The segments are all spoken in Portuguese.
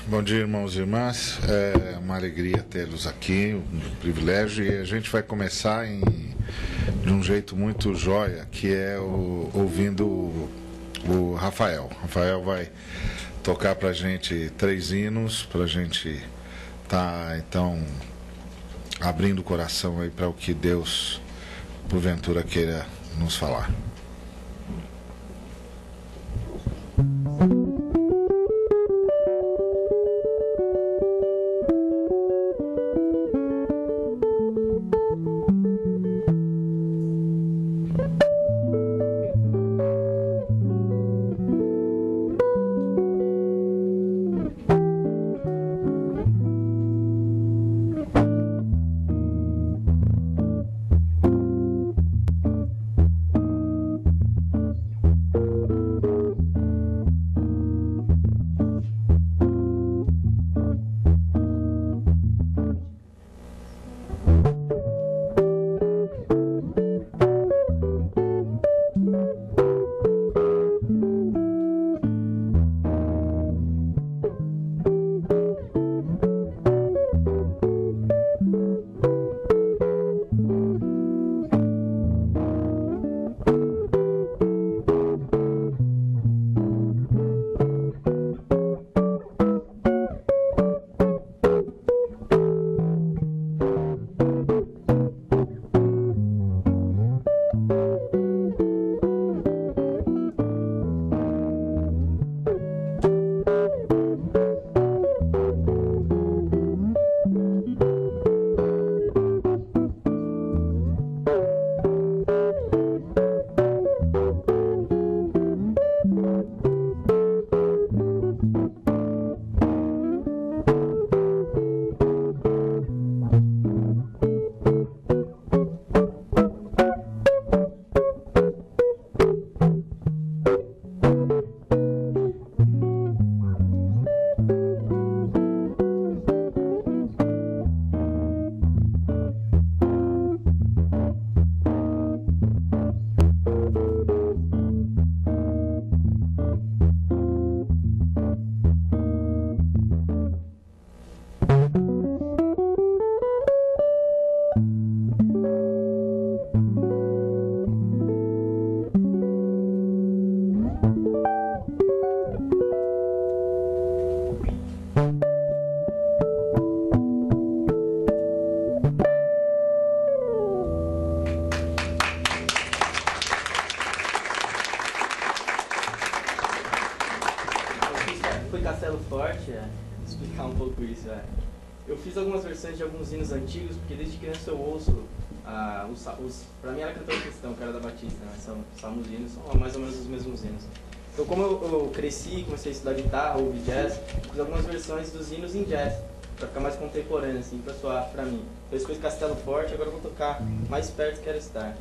Bom dia, irmãos e irmãs. É uma alegria tê-los aqui, um privilégio. E a gente vai começar de um jeito muito joia, que é ouvindo o Rafael. Rafael vai tocar para a gente 3 hinos, para a gente estar, então, abrindo o coração aí para o que Deus, porventura, queira nos falar. Eu fiz algumas versões de alguns hinos antigos, porque desde criança eu ouço, pra mim era cantor cristão, cara da Batista, né? São os hinos, são mais ou menos os mesmos hinos. Então como eu cresci, comecei a estudar guitarra, ouvir jazz, fiz algumas versões dos hinos em jazz, pra ficar mais contemporâneo, assim, pra soar pra mim. Então eu escolhi Castelo Forte, agora eu vou tocar Mais Perto Quero Estar.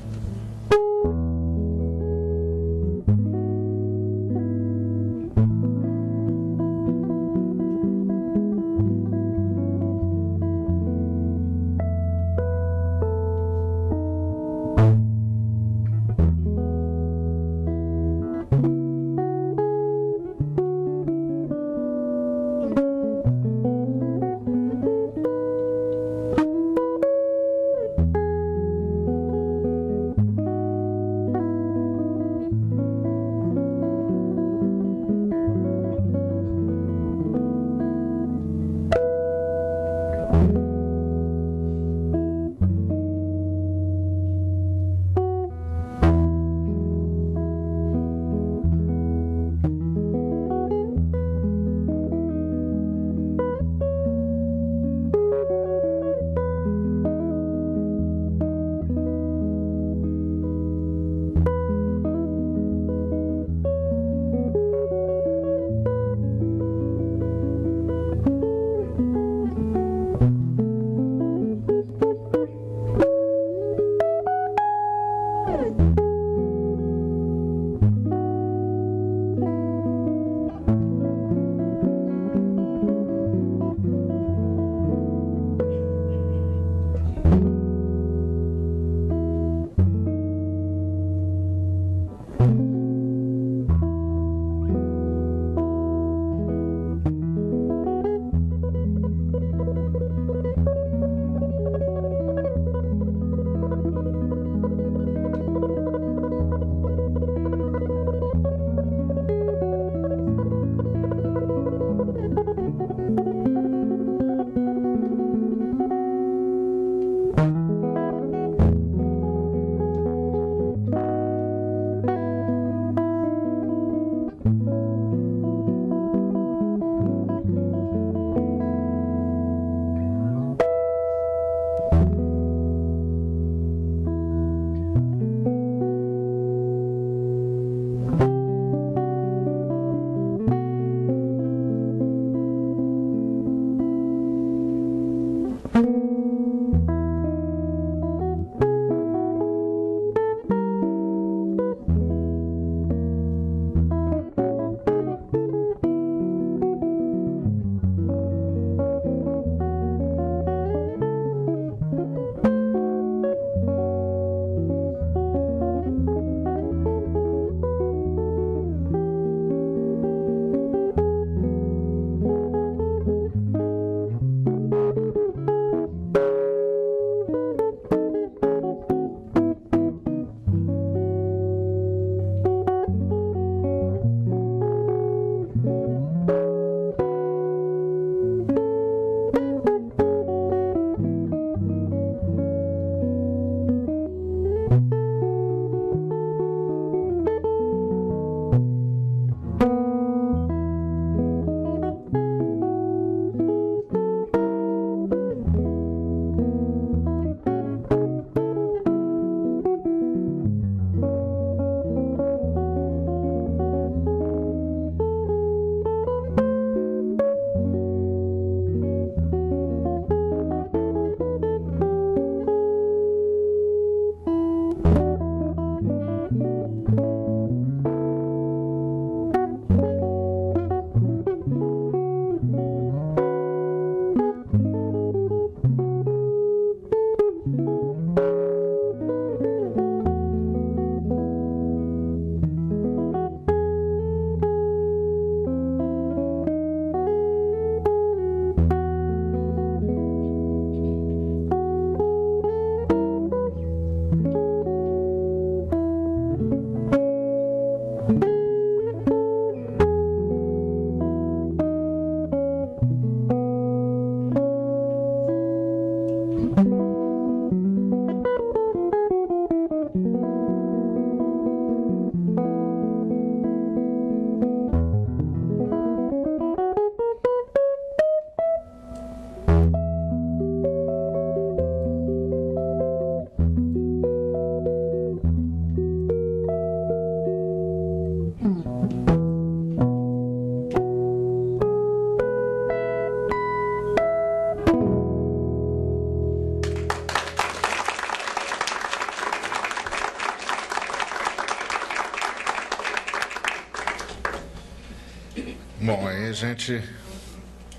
a gente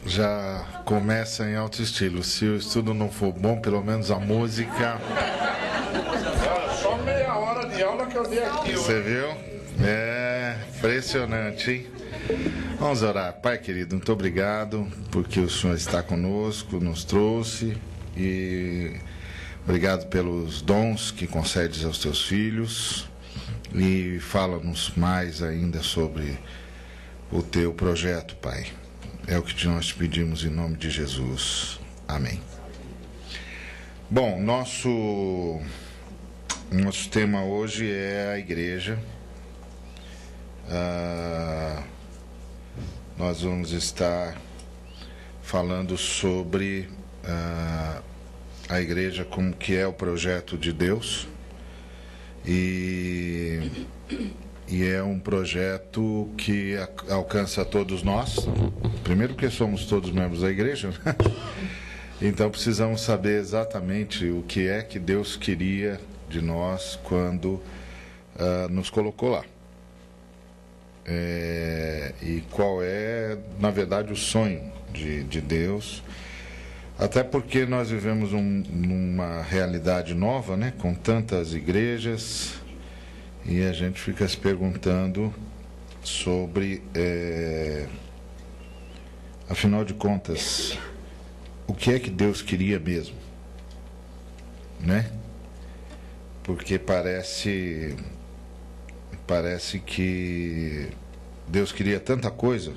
já começa em alto estilo. Se o estudo não for bom, pelo menos a música. Só meia hora de aula que eu dei aqui. Você viu? É impressionante, hein? Vamos orar. Pai querido, muito obrigado porque o Senhor está conosco, nos trouxe, e obrigado pelos dons que concedes aos teus filhos, e fala-nos mais ainda sobre o teu projeto, Pai. É o que nós te pedimos em nome de Jesus. Amém. Bom, nosso tema hoje é a igreja. Nós vamos estar falando sobre a igreja, como que é o projeto de Deus, e é um projeto que alcança todos nós. Primeiro porque somos todos membros da igreja, né? Então precisamos saber exatamente o que é que Deus queria de nós quando nos colocou lá. E qual é, na verdade, o sonho de Deus. Até porque nós vivemos numa realidade nova, né? Com tantas igrejas, e a gente fica se perguntando sobre, afinal de contas, o que é que Deus queria mesmo, né? Porque parece que Deus queria tanta coisa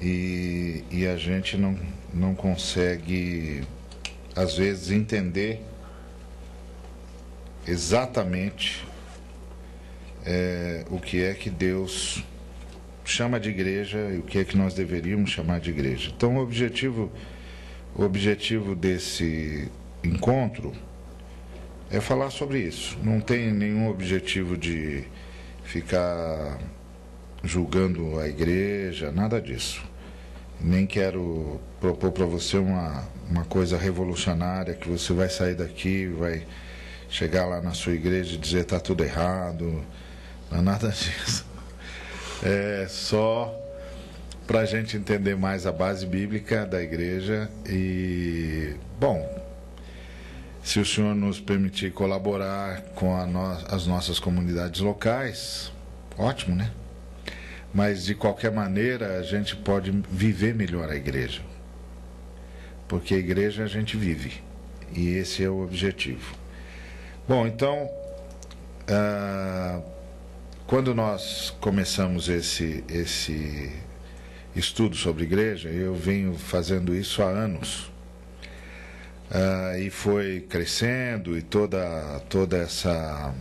e a gente não consegue, às vezes, entender exatamente o que é que Deus chama de igreja e o que é que nós deveríamos chamar de igreja. Então, o objetivo desse encontro é falar sobre isso. Não tem nenhum objetivo de ficar julgando a igreja, nada disso. Nem quero propor para você uma coisa revolucionária, que você vai sair daqui, vai chegar lá na sua igreja e dizer está tudo errado. Não é nada disso. É só para a gente entender mais a base bíblica da igreja. E, bom, se o Senhor nos permitir colaborar com as nossas comunidades locais, ótimo, né? Mas, de qualquer maneira, a gente pode viver melhor a igreja. Porque a igreja a gente vive. E esse é o objetivo. Bom, então, quando nós começamos esse estudo sobre igreja, eu venho fazendo isso há anos. E foi crescendo, e toda essa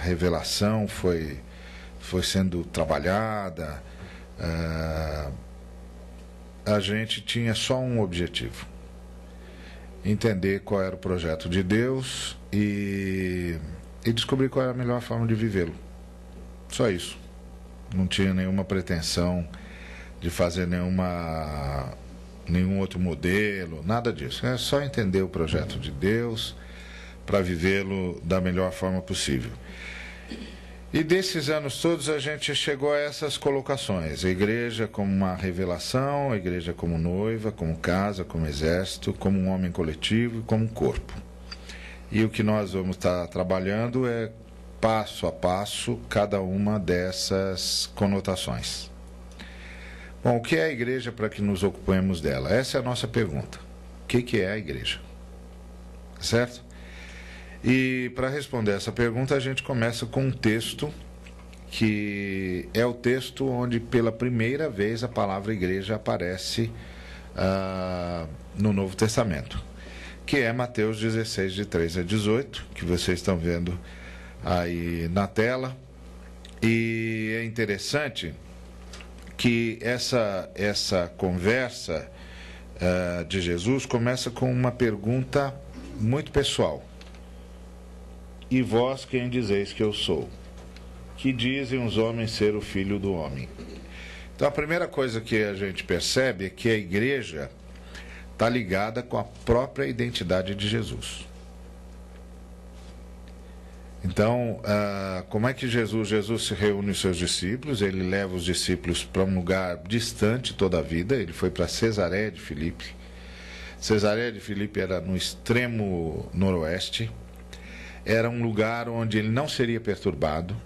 revelação foi sendo trabalhada. A gente tinha só um objetivo: entender qual era o projeto de Deus e descobrir qual era a melhor forma de vivê-lo. Só isso. Não tinha nenhuma pretensão de fazer nenhum outro modelo, nada disso. É só entender o projeto de Deus para vivê-lo da melhor forma possível. E desses anos todos a gente chegou a essas colocações: a igreja como uma revelação, a igreja como noiva, como casa, como exército, como um homem coletivo e como um corpo. E o que nós vamos estar trabalhando é, passo a passo, cada uma dessas conotações. Bom, o que é a igreja para que nos ocupemos dela? Essa é a nossa pergunta. O que é a igreja? Certo? E para responder essa pergunta, a gente começa com um texto que é o texto onde pela primeira vez a palavra igreja aparece no Novo Testamento, que é Mateus 16, de 3 a 18, que vocês estão vendo aí na tela. E é interessante que essa conversa de Jesus começa com uma pergunta muito pessoal: e vós quem dizeis que eu sou? Que dizem os homens ser o Filho do Homem? Então a primeira coisa que a gente percebe é que a igreja está ligada com a própria identidade de Jesus. Então, como é que Jesus se reúne os seus discípulos? Ele leva os discípulos para um lugar distante toda a vida. Ele foi para Cesareia de Filipe. Cesareia de Filipe era no extremo noroeste. Era um lugar onde ele não seria perturbado,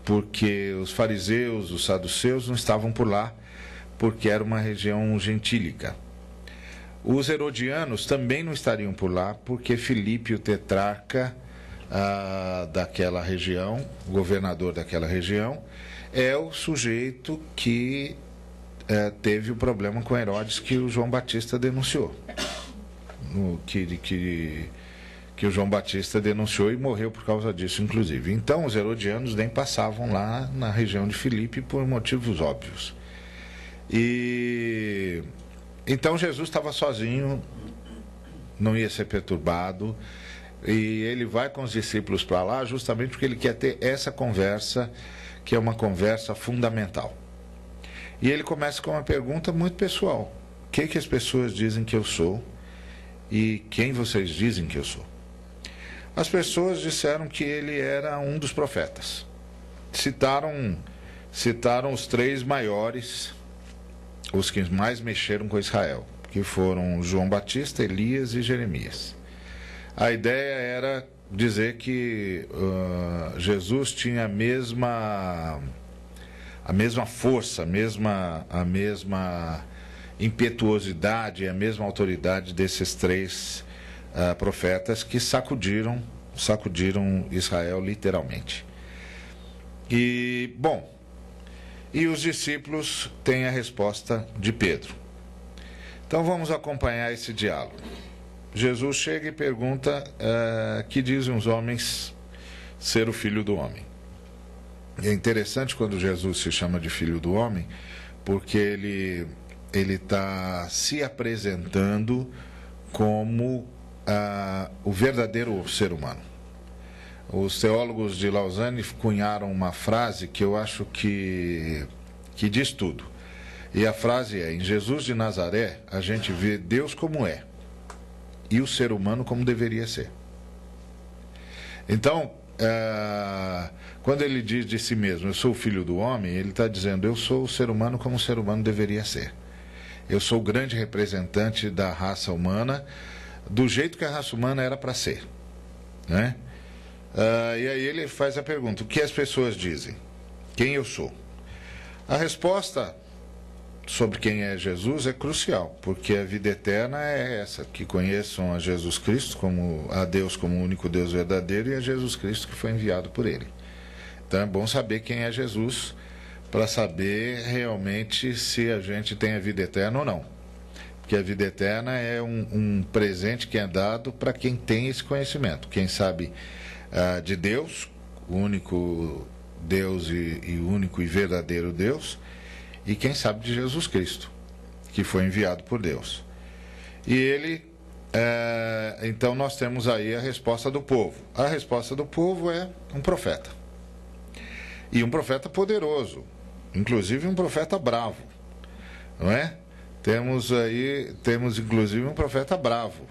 porque os fariseus, os saduceus não estavam por lá, porque era uma região gentílica. Os herodianos também não estariam por lá, porque Filipe, o tetrarca daquela região, o governador daquela região, é o sujeito que teve o problema com Herodes que o João Batista denunciou. Que o João Batista denunciou e morreu por causa disso, inclusive. Então, os herodianos nem passavam lá na região de Filipe por motivos óbvios. E então Jesus estava sozinho, não ia ser perturbado, e ele vai com os discípulos para lá justamente porque ele quer ter essa conversa, que é uma conversa fundamental. E ele começa com uma pergunta muito pessoal: o que as pessoas dizem que eu sou e quem vocês dizem que eu sou? As pessoas disseram que ele era um dos profetas. Citaram os 3 maiores, os que mais mexeram com Israel, que foram João Batista, Elias e Jeremias. A ideia era dizer que Jesus tinha a mesma força, a mesma impetuosidade, a mesma autoridade desses 3 profetas que sacudiram Israel literalmente. E os discípulos têm a resposta de Pedro. Então vamos acompanhar esse diálogo. Jesus chega e pergunta: que dizem os homens ser o Filho do Homem? É interessante quando Jesus se chama de Filho do Homem, porque ele está se apresentando como o verdadeiro ser humano. Os teólogos de Lausanne cunharam uma frase que eu acho que diz tudo. E a frase é: em Jesus de Nazaré a gente vê Deus como é e o ser humano como deveria ser. Então, quando ele diz de si mesmo, eu sou o Filho do Homem, ele está dizendo, eu sou o ser humano como o ser humano deveria ser. Eu sou o grande representante da raça humana, do jeito que a raça humana era para ser, né? E aí ele faz a pergunta: o que as pessoas dizem? Quem eu sou? A resposta sobre quem é Jesus é crucial, porque a vida eterna é essa: que conheçam a Jesus Cristo, a Deus como o único Deus verdadeiro, e a Jesus Cristo que foi enviado por ele. Então é bom saber quem é Jesus, para saber realmente se a gente tem a vida eterna ou não. Porque a vida eterna é um presente que é dado para quem tem esse conhecimento. Quem sabe de Deus, o único Deus e único e verdadeiro Deus, e quem sabe de Jesus Cristo, que foi enviado por Deus. E ele, então nós temos aí a resposta do povo. A resposta do povo é um profeta. E um profeta poderoso, inclusive um profeta bravo, não é? Temos inclusive um profeta bravo,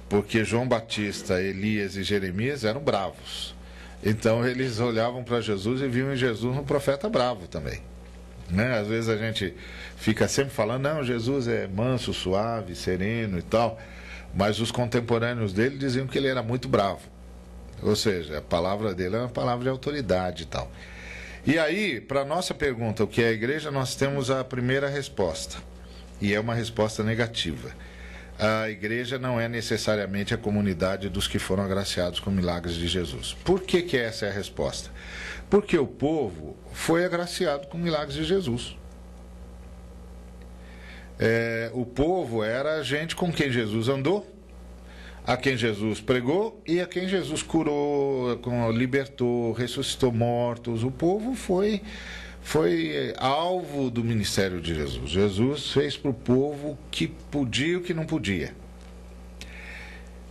porque João Batista, Elias e Jeremias eram bravos. Então eles olhavam para Jesus e viam em Jesus um profeta bravo também, né? Às vezes a gente fica sempre falando, não, Jesus é manso, suave, sereno e tal, mas os contemporâneos dele diziam que ele era muito bravo. Ou seja, a palavra dele é uma palavra de autoridade e tal. E aí, para a nossa pergunta, o que é a igreja, nós temos a primeira resposta. E é uma resposta negativa. A igreja não é necessariamente a comunidade dos que foram agraciados com milagres de Jesus. Por que essa é a resposta? Porque o povo foi agraciado com milagres de Jesus. O povo era a gente com quem Jesus andou, a quem Jesus pregou e a quem Jesus curou, libertou, ressuscitou mortos. O povo foi alvo do ministério de Jesus. Jesus fez para o povo que podia e o que não podia.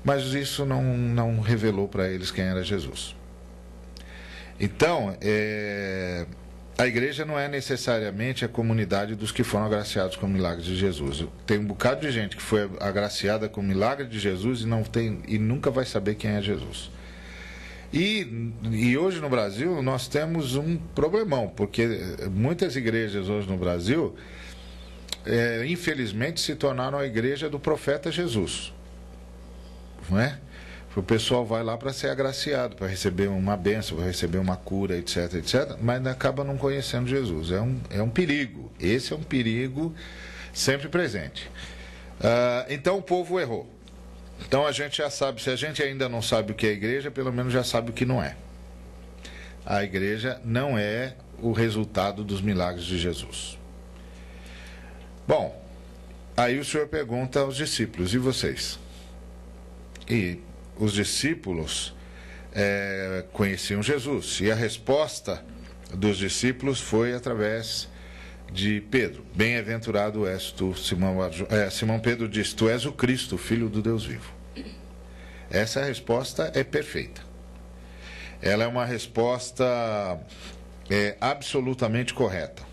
Mas isso não revelou para eles quem era Jesus. Então, a igreja não é necessariamente a comunidade dos que foram agraciados com milagres de Jesus. Tem um bocado de gente que foi agraciada com milagre de Jesus e nunca vai saber quem é Jesus. E hoje no Brasil nós temos um problemão, porque muitas igrejas hoje no Brasil, infelizmente, se tornaram a igreja do profeta Jesus. Não é? O pessoal vai lá para ser agraciado, para receber uma bênção, para receber uma cura, etc, etc, mas acaba não conhecendo Jesus. É um perigo. Esse é um perigo sempre presente. Então o povo errou. Então a gente já sabe, se a gente ainda não sabe o que é igreja, pelo menos já sabe o que não é. A igreja não é o resultado dos milagres de Jesus. Bom, aí o Senhor pergunta aos discípulos, e vocês? E os discípulos conheciam Jesus, e a resposta dos discípulos foi através de Pedro. Bem-aventurado és tu, Simão Pedro disse, tu és o Cristo, o Filho do Deus vivo. Essa resposta é perfeita. Ela é uma resposta absolutamente correta.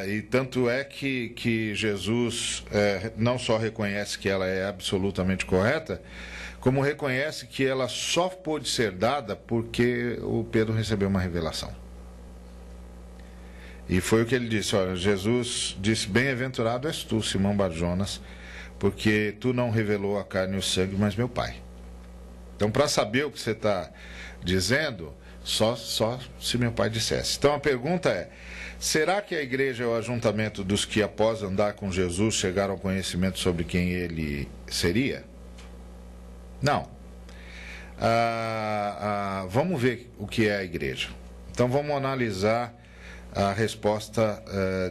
E tanto é que Jesus não só reconhece que ela é absolutamente correta, como reconhece que ela só pôde ser dada porque o Pedro recebeu uma revelação. E foi o que ele disse, olha, Jesus disse, bem-aventurado és tu, Simão Bar-Jonas, porque tu não revelou a carne e o sangue, mas meu Pai. Então, para saber o que você está dizendo, só se meu Pai dissesse. Então, a pergunta é, será que a igreja é o ajuntamento dos que, após andar com Jesus, chegaram ao conhecimento sobre quem ele seria? Não. Vamos ver o que é a igreja. Então, vamos analisar a resposta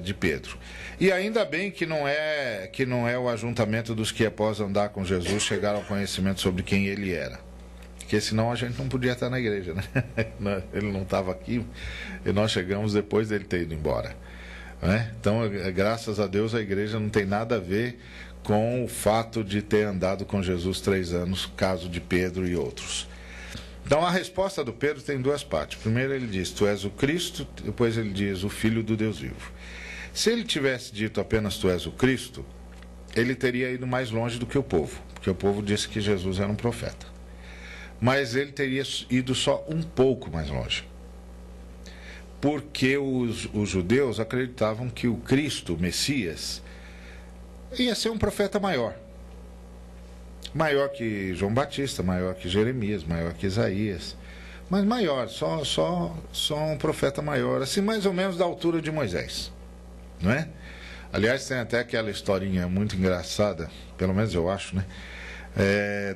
de Pedro. E ainda bem que não é o ajuntamento dos que, após andar com Jesus, chegaram ao conhecimento sobre quem ele era. Porque senão a gente não podia estar na igreja, né? Ele não estava aqui e nós chegamos depois dele ter ido embora, né? Então, graças a Deus, a igreja não tem nada a ver com o fato de ter andado com Jesus 3 anos, caso de Pedro e outros. Então, a resposta do Pedro tem duas partes. Primeiro ele diz, tu és o Cristo, depois ele diz, o Filho do Deus vivo. Se ele tivesse dito apenas tu és o Cristo, ele teria ido mais longe do que o povo, porque o povo disse que Jesus era um profeta. Mas ele teria ido só um pouco mais longe. Porque os judeus acreditavam que o Cristo, o Messias, ia ser um profeta maior. Maior que João Batista, maior que Jeremias, maior que Isaías, mas maior, só um profeta maior, assim mais ou menos da altura de Moisés, não é? Aliás, tem até aquela historinha muito engraçada, pelo menos eu acho, né?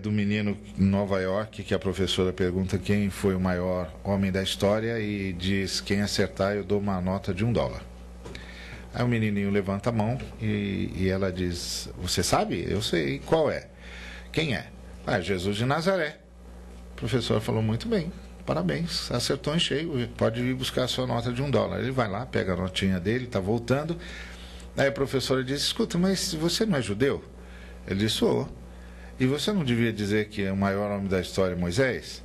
Do menino em Nova York, que a professora pergunta quem foi o maior homem da história e diz, quem acertar eu dou uma nota de $1. Aí o menininho levanta a mão e ela diz, você sabe? Eu sei, qual é? Quem é? Jesus de Nazaré. O professor falou, muito bem, parabéns, acertou em cheio, pode ir buscar a sua nota de $1. Ele vai lá, pega a notinha dele, está voltando. Aí a professora diz, escuta, mas você não é judeu? Ele disse, sou. E você não devia dizer que o maior homem da história é Moisés?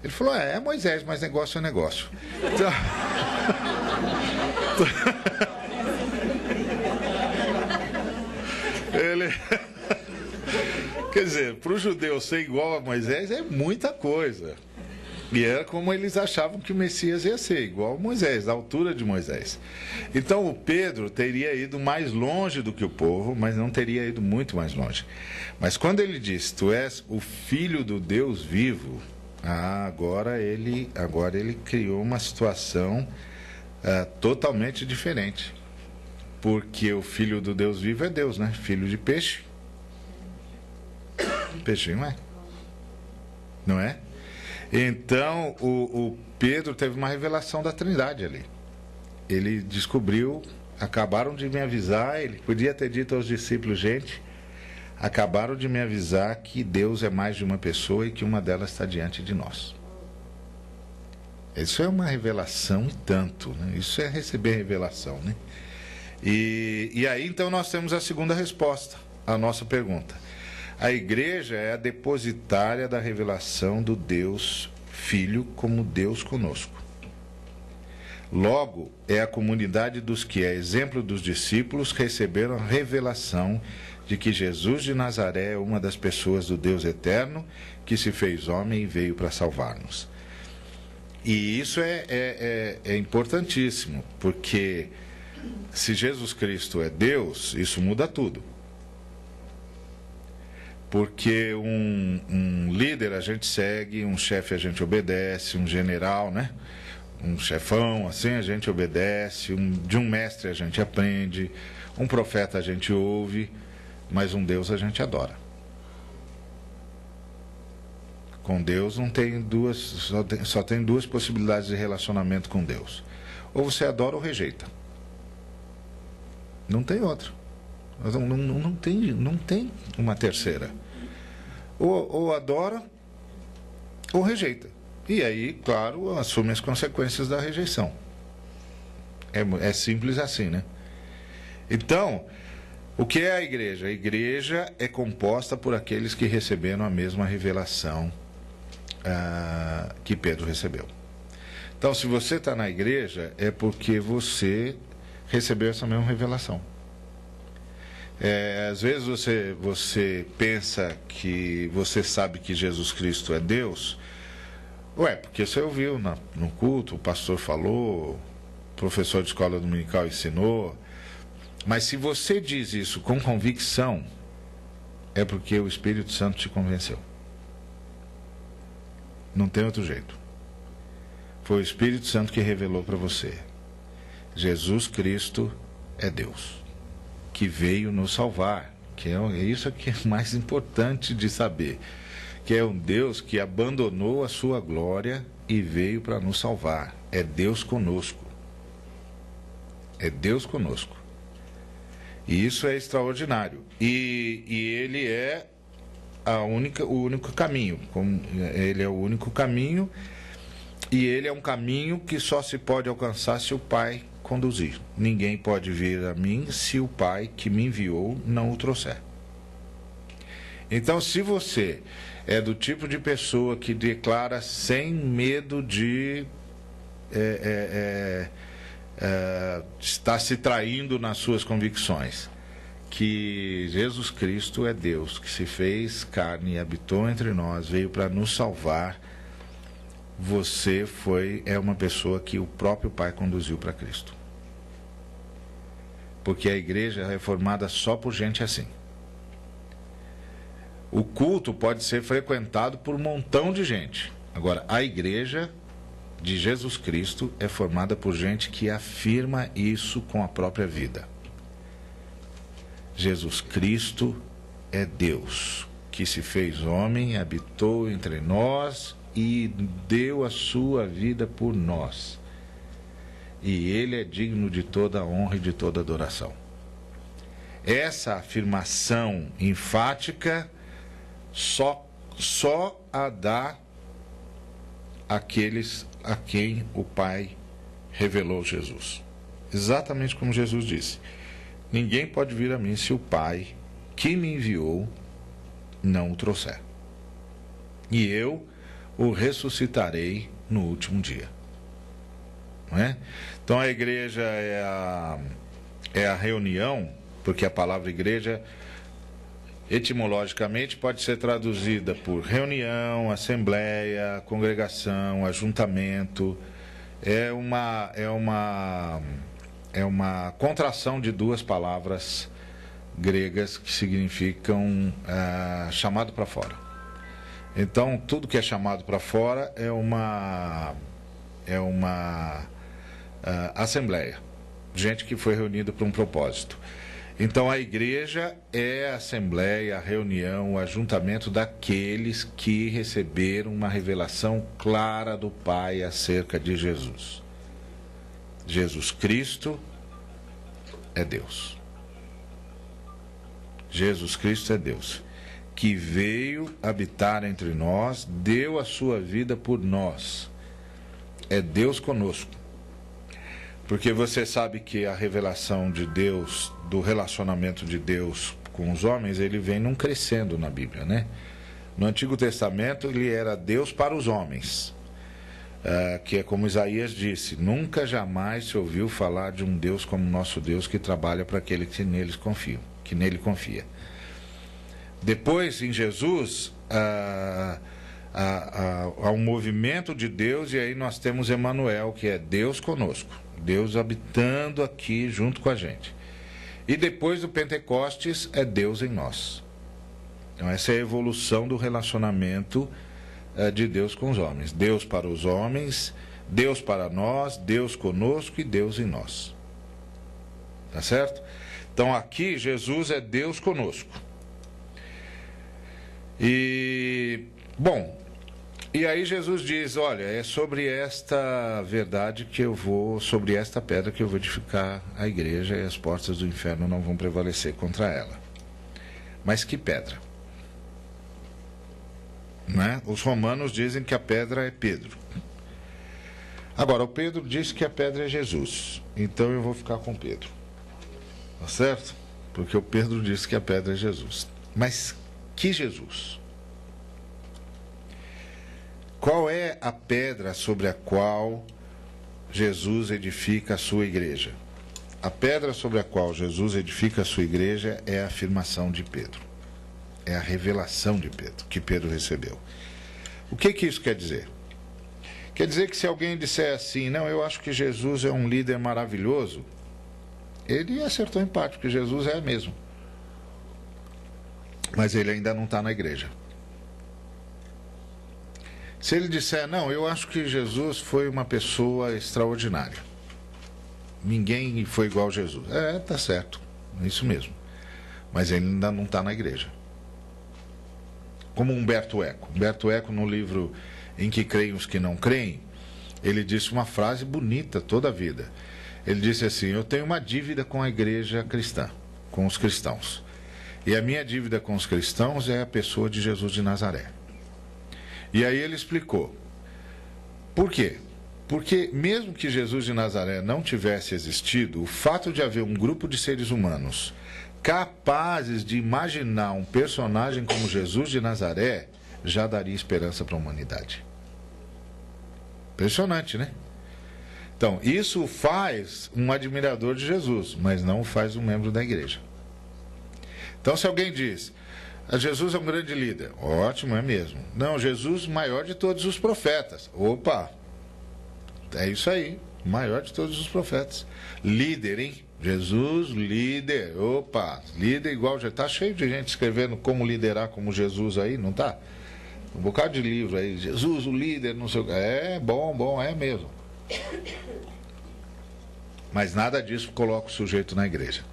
Ele falou, é Moisés, mas negócio é negócio. Então... Ele... Quer dizer, para o judeu ser igual a Moisés é muita coisa. E era como eles achavam que o Messias ia ser, igual a Moisés, da altura de Moisés. Então o Pedro teria ido mais longe do que o povo, mas não teria ido muito mais longe. Mas quando ele diz, tu és o Filho do Deus vivo, agora ele criou uma situação totalmente diferente. Porque o Filho do Deus vivo é Deus, né? Filho de peixe. Peixinho, não é? Não é? Então, o Pedro teve uma revelação da Trindade ali. Ele descobriu, acabaram de me avisar, ele podia ter dito aos discípulos, gente, acabaram de me avisar que Deus é mais de uma pessoa e que uma delas está diante de nós. Isso é uma revelação e tanto, né? Isso é receber revelação, né? E aí, então, nós temos a segunda resposta à nossa pergunta. A igreja é a depositária da revelação do Deus Filho como Deus conosco. Logo, é a comunidade dos que, a exemplo dos discípulos, receberam a revelação de que Jesus de Nazaré é uma das pessoas do Deus eterno que se fez homem e veio para salvar-nos. E isso é importantíssimo, porque se Jesus Cristo é Deus, isso muda tudo. Porque um líder a gente segue, um chefe a gente obedece, um general, né? Um chefão, assim, a gente obedece, de um mestre a gente aprende, um profeta a gente ouve, mas um Deus a gente adora. Com Deus não tem só tem duas possibilidades de relacionamento com Deus. Ou você adora ou rejeita. Não tem outra. Não tem uma terceira. Ou adora ou rejeita. E aí, claro, assume as consequências da rejeição. É simples assim, né? Então, o que é a igreja? A igreja é composta por aqueles que receberam a mesma revelação que Pedro recebeu. Então, se você está na igreja, é porque você recebeu essa mesma revelação. Às vezes você pensa que você sabe que Jesus Cristo é Deus. Porque você ouviu no culto, o pastor falou, o professor de escola dominical ensinou. Mas se você diz isso com convicção, é porque o Espírito Santo te convenceu. Não tem outro jeito. Foi o Espírito Santo que revelou para você. Jesus Cristo é Deus, que veio nos salvar. Que é isso que é mais importante de saber. Que é um Deus que abandonou a sua glória e veio para nos salvar. É Deus conosco. É Deus conosco. E isso é extraordinário. E ele é o único caminho. Ele é o único caminho, e ele é um caminho que só se pode alcançar se o Pai conduzir. Ninguém pode vir a mim se o Pai que me enviou não o trouxer. Então, se você é do tipo de pessoa que declara sem medo de estar se traindo nas suas convicções, que Jesus Cristo é Deus, que se fez carne e habitou entre nós, veio para nos salvar, você é uma pessoa que o próprio Pai conduziu para Cristo. Porque a igreja é formada só por gente assim. O culto pode ser frequentado por um montão de gente. Agora, a igreja de Jesus Cristo é formada por gente que afirma isso com a própria vida. Jesus Cristo é Deus, que se fez homem, habitou entre nós e deu a sua vida por nós. E Ele é digno de toda a honra e de toda a adoração. Essa afirmação enfática só a dá aqueles a quem o Pai revelou Jesus. Exatamente como Jesus disse: ninguém pode vir a mim se o Pai que me enviou não o trouxer. E eu o ressuscitarei no último dia. Não é? Então a igreja é a reunião, porque a palavra igreja etimologicamente pode ser traduzida por reunião, assembleia, congregação, ajuntamento. É uma contração de duas palavras gregas que significam chamado para fora. Então, tudo que é chamado para fora é uma assembleia, gente que foi reunida para um propósito. Então, a igreja é a assembleia, a reunião, o ajuntamento daqueles que receberam uma revelação clara do Pai acerca de Jesus. Jesus Cristo é Deus. Jesus Cristo é Deus, que veio habitar entre nós, deu a sua vida por nós. É Deus conosco. Porque você sabe que a revelação de Deus, do relacionamento de Deus com os homens, ele vem num crescendo na Bíblia, né? No Antigo Testamento ele era Deus para os homens. que é como Isaías disse: nunca jamais se ouviu falar de um Deus como nosso Deus, que trabalha para aquele que nele confia. Depois, em Jesus, há um movimento de Deus, e aí nós temos Emanuel, que é Deus conosco, Deus habitando aqui junto com a gente. E depois do Pentecostes, é Deus em nós. Então essa é a evolução do relacionamento de Deus com os homens. Deus para os homens, Deus para nós, Deus conosco e Deus em nós. Tá certo? Então aqui Jesus é Deus conosco. E, bom, e aí Jesus diz: olha, é sobre esta verdade que eu vou, sobre esta pedra que eu vou edificar a igreja, e as portas do inferno não vão prevalecer contra ela. Mas que pedra? Né? Os romanos dizem que a pedra é Pedro. Agora, o Pedro diz que a pedra é Jesus. Então eu vou ficar com Pedro. Tá certo? Porque o Pedro disse que a pedra é Jesus. Mas que Jesus? Qual é a pedra sobre a qual Jesus edifica a sua igreja? A pedra sobre a qual Jesus edifica a sua igreja é a afirmação de Pedro. É a revelação de Pedro, que Pedro recebeu. O que isso quer dizer? Quer dizer que se alguém disser assim: não, eu acho que Jesus é um líder maravilhoso, ele acertou em parte, porque Jesus é mesmo. Mas ele ainda não está na igreja. Se ele disser: não, eu acho que Jesus foi uma pessoa extraordinária, ninguém foi igual a Jesus, tá certo, é isso mesmo, mas ele ainda não está na igreja. Como Humberto Eco. Humberto Eco, no livro Em Que Creem os Que Não Creem, ele disse uma frase bonita toda a vida. Ele disse assim: eu tenho uma dívida com a igreja cristã, com os cristãos. E a minha dívida com os cristãos é a pessoa de Jesus de Nazaré. E aí ele explicou. Por quê? Porque mesmo que Jesus de Nazaré não tivesse existido, o fato de haver um grupo de seres humanos capazes de imaginar um personagem como Jesus de Nazaré já daria esperança para a humanidade. Impressionante, né? Então, isso faz um admirador de Jesus, mas não faz um membro da igreja. Então, se alguém diz: Jesus é um grande líder, ótimo, é mesmo. Não, Jesus maior de todos os profetas. Opa, é isso aí, maior de todos os profetas. Líder, hein? Jesus, líder, opa, líder igual, já está cheio de gente escrevendo como liderar como Jesus aí, não está? Um bocado de livro aí, Jesus, o líder, não sei o que. É bom, é mesmo. Mas nada disso coloca o sujeito na igreja.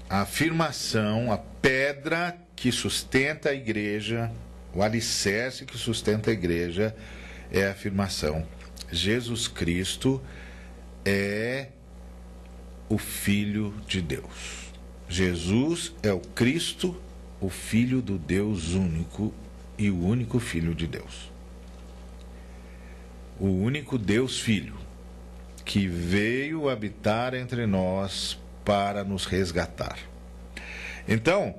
A afirmação, a pedra que sustenta a igreja, o alicerce que sustenta a igreja, é a afirmação: Jesus Cristo é o Filho de Deus. Jesus é o Cristo, o Filho do Deus único e o único Filho de Deus. O único Deus Filho, que veio habitar entre nós para nos resgatar. Então,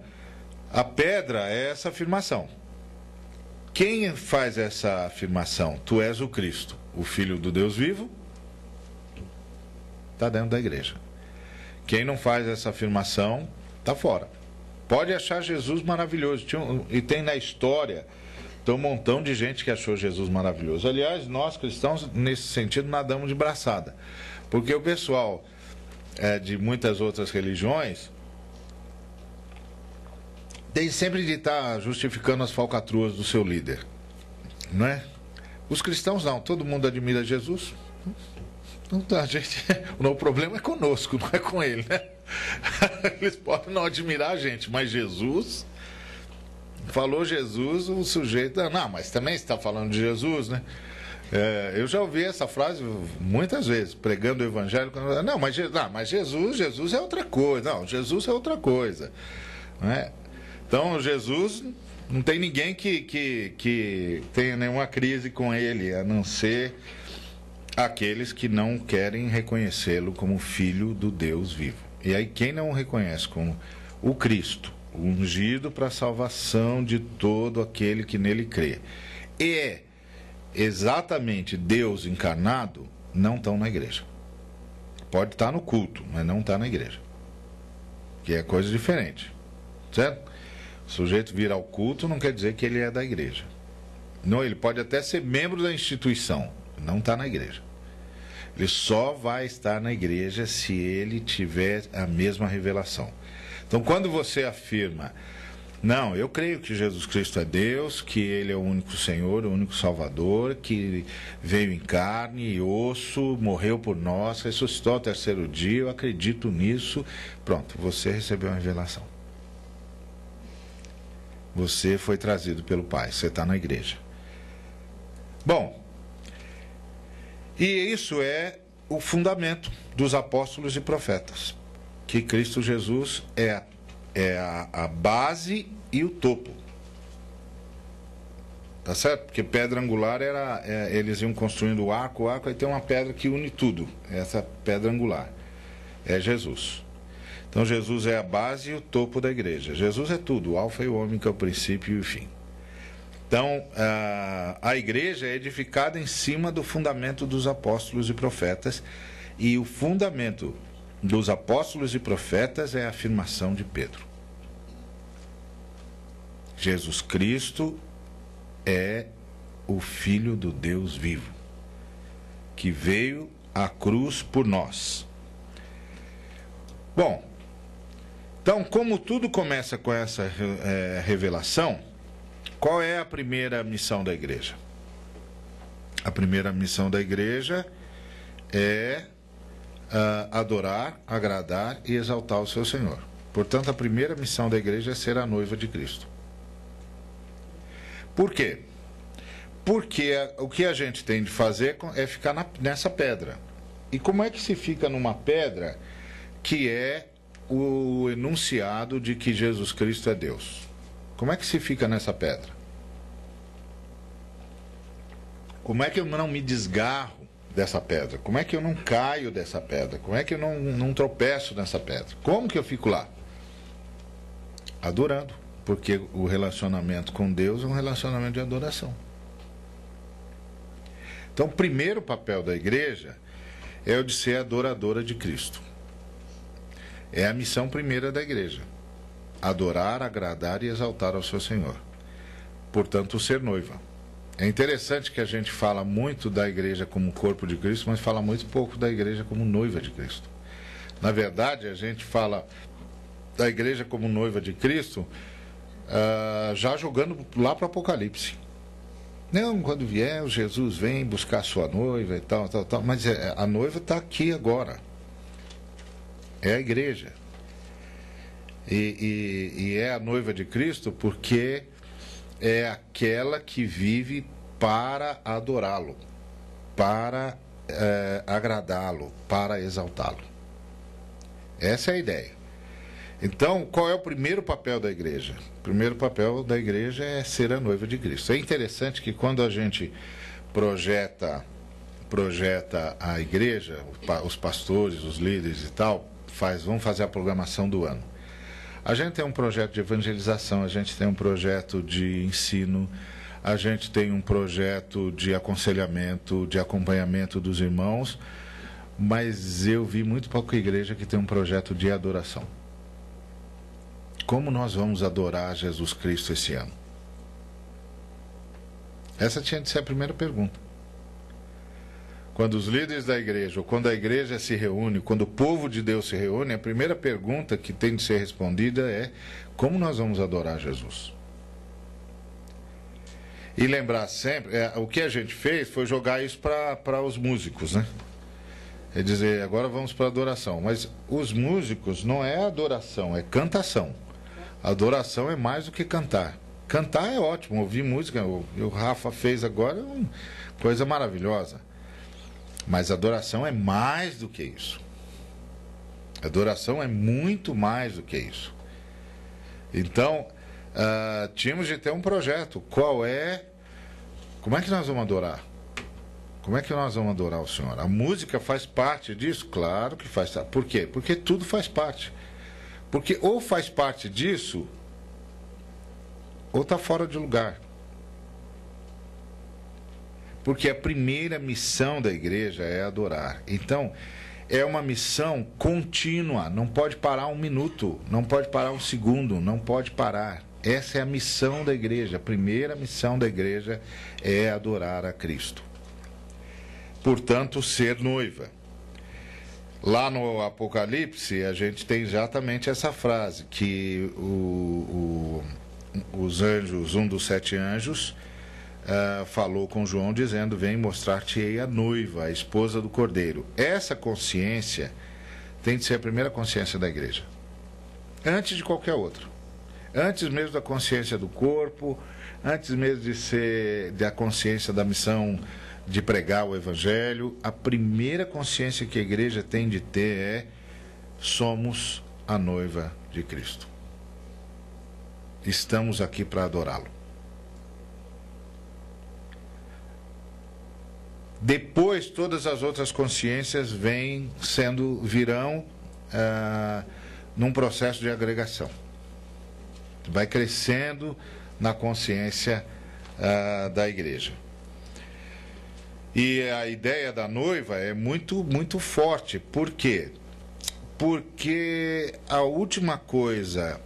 a pedra é essa afirmação. Quem faz essa afirmação? Tu és o Cristo, o Filho do Deus vivo, está dentro da igreja. Quem não faz essa afirmação, está fora. Pode achar Jesus maravilhoso. E tem na história, tem um montão de gente que achou Jesus maravilhoso. Aliás, nós cristãos, nesse sentido, nadamos de braçada. Porque o pessoal de muitas outras religiões tem sempre de estar justificando as falcatruas do seu líder. Não é? Os cristãos não, todo mundo admira Jesus. Não tá, gente. O problema é conosco, não é com ele, né? Eles podem não admirar a gente, mas Jesus, falou Jesus, o sujeito, não, mas também está falando de Jesus, né? Eu já ouvi essa frase muitas vezes, pregando o evangelho. Não, mas Jesus é outra coisa. Não, Jesus é outra coisa. Não é? Então, Jesus, não tem ninguém que tenha nenhuma crise com ele, a não ser aqueles que não querem reconhecê-lo como filho do Deus vivo. E aí, quem não o reconhece como o Cristo, o ungido para a salvação de todo aquele que nele crê, exatamente Deus encarnado não estão na igreja. Pode estar no culto, mas não está na igreja. Que é coisa diferente. Certo? O sujeito vir ao culto não quer dizer que ele é da igreja. Não, ele pode até ser membro da instituição, não está na igreja. Ele só vai estar na igreja se ele tiver a mesma revelação. Então, quando você afirma, não, eu creio que Jesus Cristo é Deus, que Ele é o único Senhor, o único Salvador, que veio em carne e osso, morreu por nós, ressuscitou ao terceiro dia, eu acredito nisso. Pronto, você recebeu a revelação. Você foi trazido pelo Pai, você está na igreja. Bom, e isso é o fundamento dos apóstolos e profetas, que Cristo Jesus é a base e o topo. Tá certo? Porque pedra angular eles iam construindo o arco aí tem uma pedra que une tudo. Essa pedra angular é Jesus. Então Jesus é a base e o topo da igreja. Jesus é tudo, o alfa e o ômega, o princípio e o fim. Então, a igreja é edificada em cima do fundamento dos apóstolos e profetas, e o fundamento dos apóstolos e profetas é a afirmação de Pedro. Jesus Cristo é o Filho do Deus vivo, que veio à cruz por nós. Bom, então, como tudo começa com essa revelação, qual é a primeira missão da igreja? A primeira missão da igreja é adorar, agradar e exaltar o seu Senhor. Portanto, a primeira missão da igreja é ser a noiva de Cristo. Por quê? Porque o que a gente tem de fazer é ficar nessa pedra. E como é que se fica numa pedra que é o enunciado de que Jesus Cristo é Deus? Como é que se fica nessa pedra? Como é que eu não me desgarro dessa pedra? Como é que eu não caio dessa pedra? Como é que eu não tropeço nessa pedra? Como que eu fico lá? Adorando. Porque o relacionamento com Deus é um relacionamento de adoração. Então, o primeiro papel da igreja é o de ser adoradora de Cristo. É a missão primeira da igreja. Adorar, agradar e exaltar ao seu Senhor. Portanto, ser noiva. É interessante que a gente fala muito da igreja como corpo de Cristo, mas fala muito pouco da igreja como noiva de Cristo. Na verdade, a gente fala da igreja como noiva de Cristo, já jogando lá para o Apocalipse. Não, quando vier, Jesus vem buscar a sua noiva e tal, mas a noiva está aqui agora. É a igreja. E é a noiva de Cristo porque é aquela que vive para adorá-lo, para agradá-lo, para exaltá-lo. Essa é a ideia. Então, qual é o primeiro papel da igreja? O primeiro papel da igreja é ser a noiva de Cristo. É interessante que quando a gente projeta a igreja, os pastores, os líderes e tal, vão fazer a programação do ano. A gente tem um projeto de evangelização, a gente tem um projeto de ensino, a gente tem um projeto de aconselhamento, de acompanhamento dos irmãos, mas eu vi muito pouca igreja que tem um projeto de adoração. Como nós vamos adorar Jesus Cristo esse ano? Essa tinha de ser a primeira pergunta. Quando os líderes da igreja, ou quando a igreja se reúne, quando o povo de Deus se reúne, a primeira pergunta que tem de ser respondida é: como nós vamos adorar Jesus? E lembrar sempre, o que a gente fez foi jogar isso para os músicos, né? É dizer, agora vamos para a adoração. Mas os músicos não é adoração, é cantação. Adoração é mais do que cantar. Cantar é ótimo, ouvir música, o Rafa fez agora, coisa maravilhosa. Mas adoração é mais do que isso. Adoração é muito mais do que isso. Então, tínhamos de ter um projeto. Como é que nós vamos adorar? Como é que nós vamos adorar o Senhor? A música faz parte disso? Claro que faz. Por quê? Porque tudo faz parte. Porque ou faz parte disso, ou está fora de lugar. Porque a primeira missão da igreja é adorar. Então, é uma missão contínua, não pode parar um minuto, não pode parar um segundo, não pode parar. Essa é a missão da igreja. A primeira missão da igreja é adorar a Cristo. Portanto, ser noiva. Lá no Apocalipse, a gente tem exatamente essa frase, que os anjos, um dos 7 anjos, falou com João dizendo: vem mostrar-te-ei a noiva, a esposa do Cordeiro. Essa consciência tem de ser a primeira consciência da igreja, antes de qualquer outra, antes mesmo da consciência do corpo, antes mesmo de ser da consciência da missão de pregar o evangelho. A primeira consciência que a igreja tem de ter é: somos a noiva de Cristo, estamos aqui para adorá-lo. Depois, todas as outras consciências virão num processo de agregação. Vai crescendo na consciência da igreja. E a ideia da noiva é muito, muito forte. Por quê? Porque a última coisa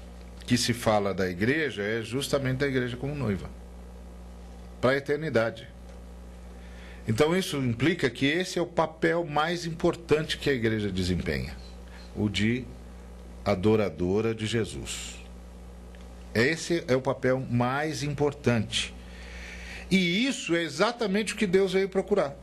que se fala da igreja é justamente da igreja como noiva, para a eternidade. Então isso implica que esse é o papel mais importante que a igreja desempenha, o de adoradora de Jesus. Esse é o papel mais importante. E isso é exatamente o que Deus veio procurar.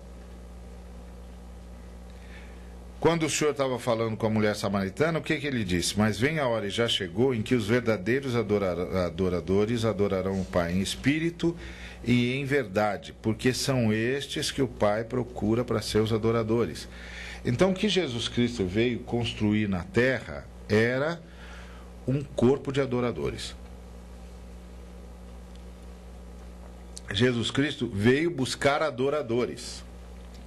Quando o Senhor estava falando com a mulher samaritana, o que ele disse? Mas vem a hora, e já chegou, em que os verdadeiros adoradores adorarão o Pai em espírito e em verdade, porque são estes que o Pai procura para seus adoradores. Então, o que Jesus Cristo veio construir na terra era um corpo de adoradores. Jesus Cristo veio buscar adoradores.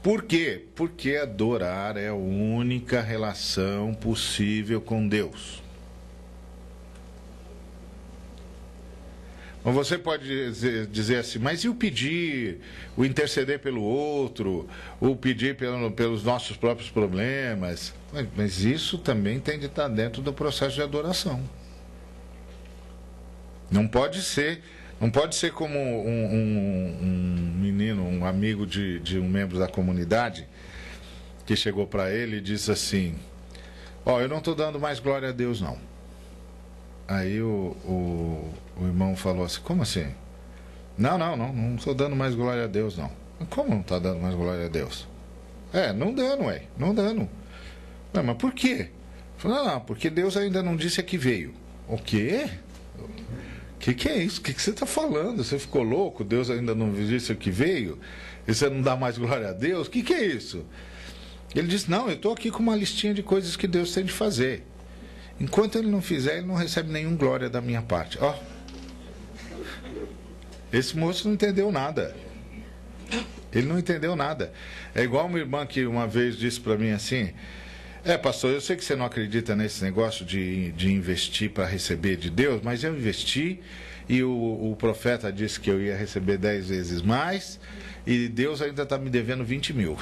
Por quê? Porque adorar é a única relação possível com Deus. Mas você pode dizer assim: mas e o pedir, o interceder pelo outro, o pedir pelos nossos próprios problemas? Mas isso também tem de estar dentro do processo de adoração. Não pode ser como um menino, um amigo de um membro da comunidade, que chegou para ele e disse assim: eu não estou dando mais glória a Deus, não. Aí o irmão falou assim: como assim? Não estou dando mais glória a Deus, não. Como não está dando mais glória a Deus? Não dando, não dando. Não, mas por quê? Falou: não, porque Deus ainda não disse a que veio. O quê? O que é isso? O que você está falando? Você ficou louco? Deus ainda não disse o que veio? E você não dá mais glória a Deus? O que é isso? Ele disse: não, eu estou aqui com uma listinha de coisas que Deus tem de fazer. Enquanto ele não fizer, ele não recebe nenhuma glória da minha parte. Esse moço não entendeu nada. Ele não entendeu nada. É igual uma irmã que uma vez disse para mim assim: pastor, eu sei que você não acredita nesse negócio de investir para receber de Deus, mas eu investi e o profeta disse que eu ia receber 10 vezes mais e Deus ainda está me devendo 20 mil.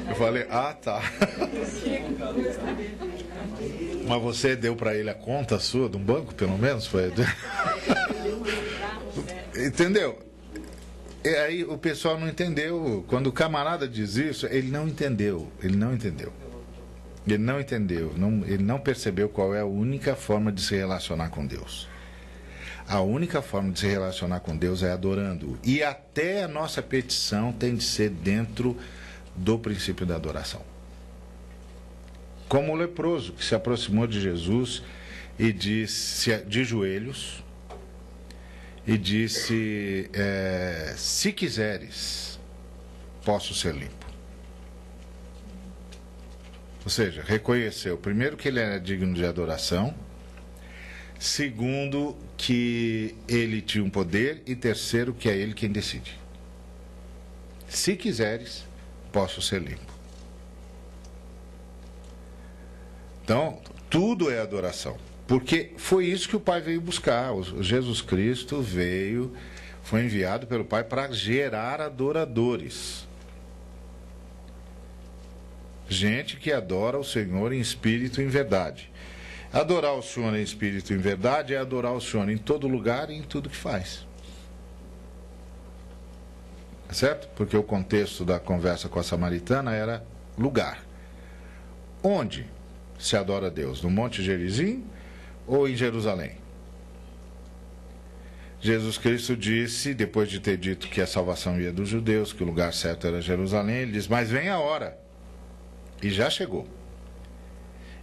Eu falei: tá. Mas você deu para ele a conta sua de um banco, pelo menos? Foi? Entendeu? E aí o pessoal não entendeu. Quando o camarada diz isso, ele não entendeu. Ele não percebeu qual é a única forma de se relacionar com Deus. A única forma de se relacionar com Deus é adorando. E até a nossa petição tem de ser dentro do princípio da adoração. Como o leproso que se aproximou de Jesus e disse, de joelhos, e disse: se quiseres, posso ser limpo. Ou seja, reconheceu, primeiro, que ele era digno de adoração, segundo, que ele tinha um poder, e terceiro, que é ele quem decide. Se quiseres, posso ser limpo. Então, tudo é adoração. Porque foi isso que o Pai veio buscar. Jesus Cristo foi enviado pelo Pai para gerar adoradores. Gente que adora o Senhor em espírito e em verdade. Adorar o Senhor em espírito e em verdade é adorar o Senhor em todo lugar e em tudo que faz. Certo? Porque o contexto da conversa com a samaritana era lugar. Onde se adora a Deus? No Monte Gerizim ou em Jerusalém? Jesus Cristo disse, depois de ter dito que a salvação ia dos judeus, que o lugar certo era Jerusalém, ele diz, mas vem a hora, e já chegou,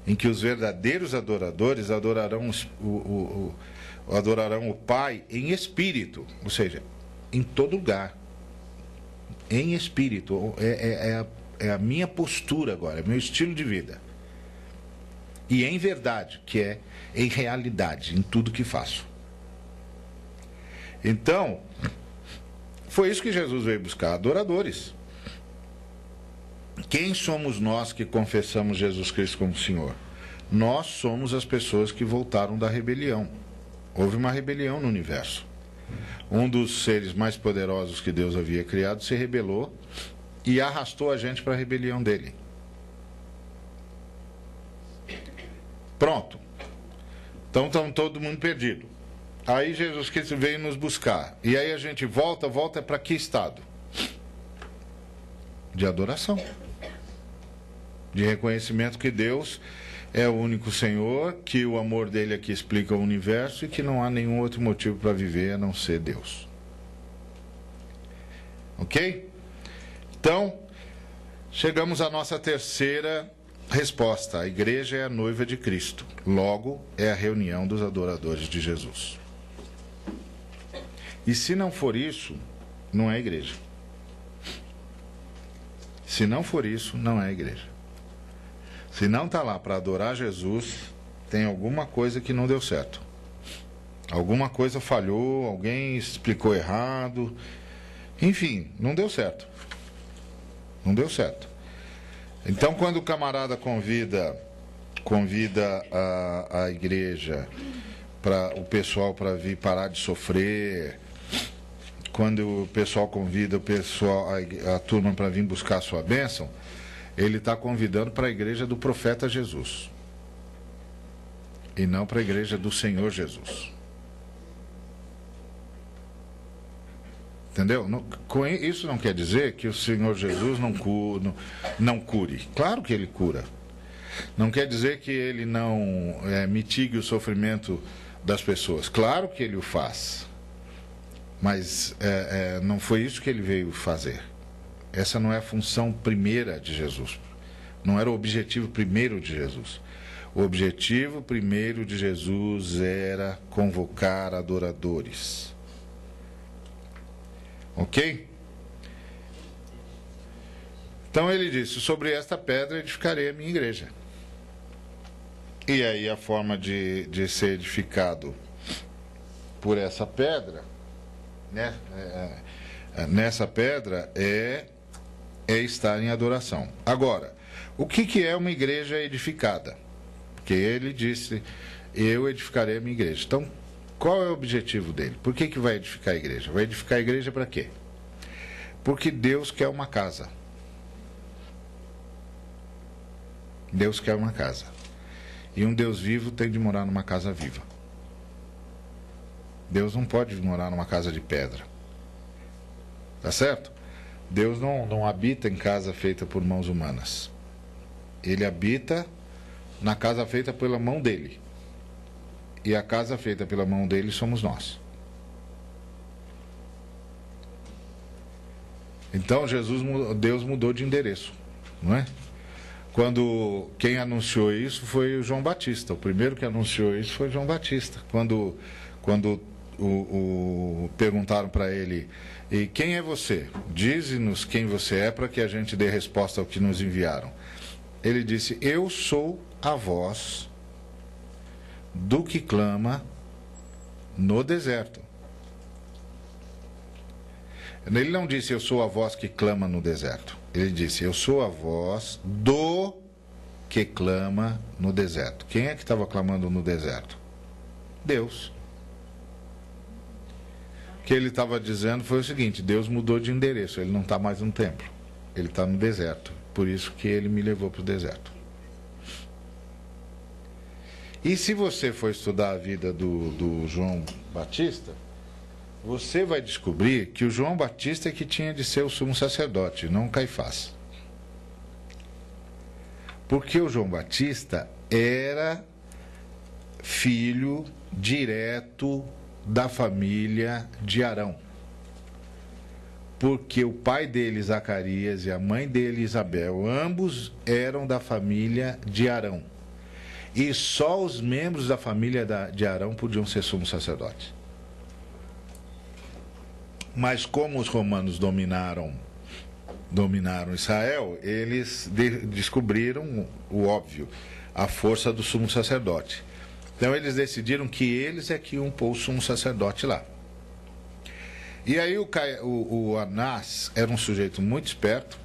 em que os verdadeiros adoradores adorarão o Pai em espírito, ou seja, em todo lugar, em espírito, é a minha postura agora, é meu estilo de vida, e em verdade, que é em realidade, em tudo que faço. Então, foi isso que Jesus veio buscar, adoradores. Quem somos nós que confessamos Jesus Cristo como Senhor? Nós somos as pessoas que voltaram da rebelião. Houve uma rebelião no universo. Um dos seres mais poderosos que Deus havia criado se rebelou e arrastou a gente para a rebelião dele. Pronto. Então estamos todo mundo perdido. Aí Jesus Cristo veio nos buscar. E aí a gente volta para que estado? De adoração. De reconhecimento que Deus é o único Senhor, que o amor dele aqui explica o universo e que não há nenhum outro motivo para viver a não ser Deus. Ok? Então, chegamos à nossa terceira resposta. A igreja é a noiva de Cristo. Logo, é a reunião dos adoradores de Jesus. E se não for isso, não é igreja. Se não for isso, não é igreja. Se não está lá para adorar Jesus, tem alguma coisa que não deu certo. Alguma coisa falhou, alguém explicou errado. Enfim, não deu certo. Não deu certo. Então, quando o camarada convida a igreja, o pessoal para vir parar de sofrer, quando o pessoal convida a turma para vir buscar a sua bênção, ele está convidando para a igreja do profeta Jesus. E não para a igreja do Senhor Jesus. Entendeu? Isso não quer dizer que o Senhor Jesus não cure. Claro que ele cura. Não quer dizer que ele não mitigue o sofrimento das pessoas. Claro que ele o faz. Mas não foi isso que ele veio fazer. Essa não é a função primeira de Jesus. Não era o objetivo primeiro de Jesus. O objetivo primeiro de Jesus era convocar adoradores. Ok? Então ele disse, sobre esta pedra edificarei a minha igreja. E aí a forma de ser edificado por essa pedra, né? Nessa pedra é estar em adoração. Agora, o que é uma igreja edificada? Porque ele disse, eu edificarei a minha igreja. Então, qual é o objetivo dele? Por que vai edificar a igreja? Vai edificar a igreja para quê? Porque Deus quer uma casa. Deus quer uma casa. E um Deus vivo tem de morar numa casa viva. Deus não pode morar numa casa de pedra. Tá certo? Deus não habita em casa feita por mãos humanas. Ele habita na casa feita pela mão dele. E a casa feita pela mão dele somos nós. Então Deus mudou de endereço, não é? Quando quem anunciou isso foi o João Batista. O primeiro que anunciou isso foi João Batista. Quando perguntaram para ele, e quem é você? Dize-nos quem você é para que a gente dê resposta ao que nos enviaram. Ele disse, eu sou a voz do que clama no deserto. Ele não disse, eu sou a voz que clama no deserto. Ele disse, eu sou a voz do que clama no deserto. Quem é que estava clamando no deserto? Deus. O que ele estava dizendo foi o seguinte: Deus mudou de endereço, ele não está mais no templo, ele está no deserto, por isso que ele me levou para o deserto. E se você for estudar a vida do João Batista, você vai descobrir que o João Batista é que tinha de ser o sumo sacerdote, não o Caifás. Porque o João Batista era filho direto da família de Arão. Porque o pai dele, Zacarias, e a mãe dele, Isabel, ambos eram da família de Arão. E só os membros da família de Arão podiam ser sumos sacerdotes. Mas como os romanos dominaram Israel, eles descobriram o óbvio, a força do sumo sacerdote. Então eles decidiram que eles é que iam pôr o sumo sacerdote lá. E aí o Anás era um sujeito muito esperto,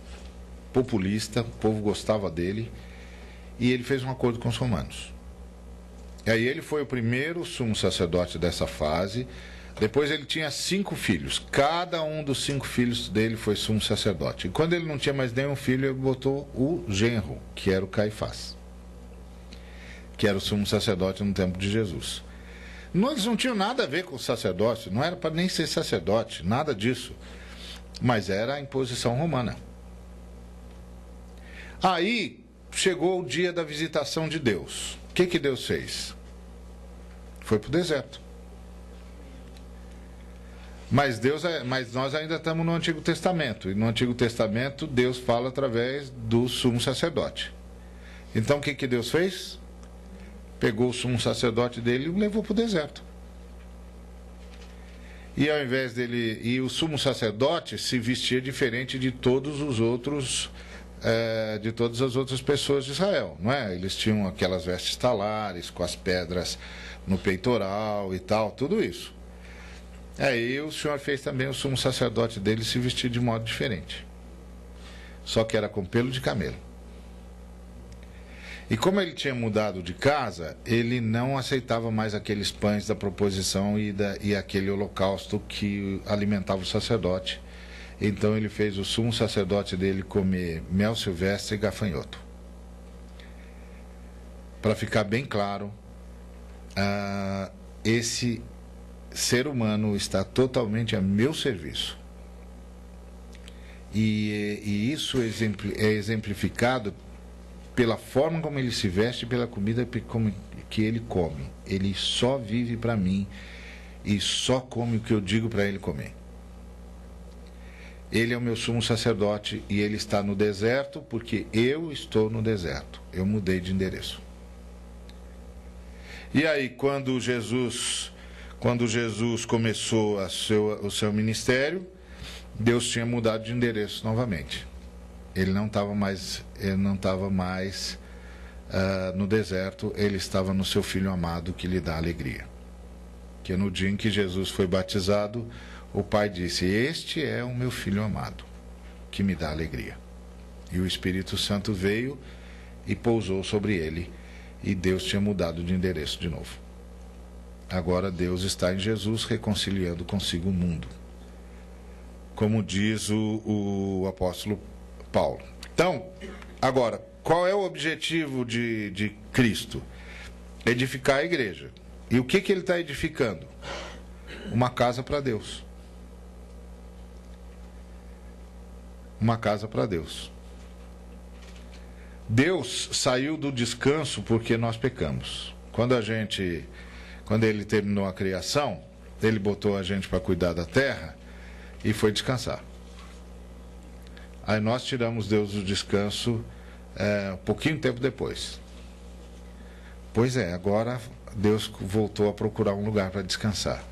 populista, o povo gostava dele, e ele fez um acordo com os romanos. E aí ele foi o primeiro sumo sacerdote dessa fase. Depois ele tinha 5 filhos. Cada um dos 5 filhos dele foi sumo sacerdote. E quando ele não tinha mais nenhum filho, ele botou o genro, que era o Caifás, que era o sumo sacerdote no tempo de Jesus. Eles não tinham nada a ver com o sacerdócio, não era para nem ser sacerdote, nada disso. Mas era a imposição romana. Aí chegou o dia da visitação de Deus. O que Deus fez? Foi para o deserto. Mas nós ainda estamos no Antigo Testamento. E no Antigo Testamento Deus fala através do sumo sacerdote. Então o que Deus fez? Pegou o sumo sacerdote dele e o levou para o deserto. E ao invés dele... E o sumo sacerdote se vestia diferente de todos os outros... de todas as outras pessoas de Israel, não é? Eles tinham aquelas vestes talares, com as pedras no peitoral e tal, tudo isso. Aí o Senhor fez também o sumo sacerdote dele se vestir de modo diferente. Só que era com pelo de camelo. E como ele tinha mudado de casa, ele não aceitava mais aqueles pães da proposição e aquele holocausto que alimentava o sacerdote. Então ele fez o sumo sacerdote dele comer mel silvestre e gafanhoto. Para ficar bem claro, esse ser humano está totalmente a meu serviço. E isso é exemplificado pela forma como ele se veste, pela comida que ele come. Ele só vive para mim e só come o que eu digo para ele comer. Ele é o meu sumo sacerdote e ele está no deserto porque eu estou no deserto. Eu mudei de endereço. E aí, quando Jesus começou o seu ministério, Deus tinha mudado de endereço novamente. Ele não estava mais no deserto, ele estava no seu Filho amado que lhe dá alegria. Que no dia em que Jesus foi batizado, o Pai disse: "Este é o meu Filho amado, que me dá alegria." E o Espírito Santo veio e pousou sobre ele, e Deus tinha mudado de endereço de novo. Agora Deus está em Jesus reconciliando consigo o mundo, como diz o apóstolo Paulo. Então, agora, qual é o objetivo de Cristo? Edificar a igreja. E o que ele está edificando? Uma casa para Deus. Uma casa para Deus. Deus saiu do descanso porque nós pecamos. Quando ele terminou a criação, ele botou a gente para cuidar da terra e foi descansar. Aí nós tiramos Deus do descanso pouquinho tempo depois. Pois é, agora Deus voltou a procurar um lugar para descansar.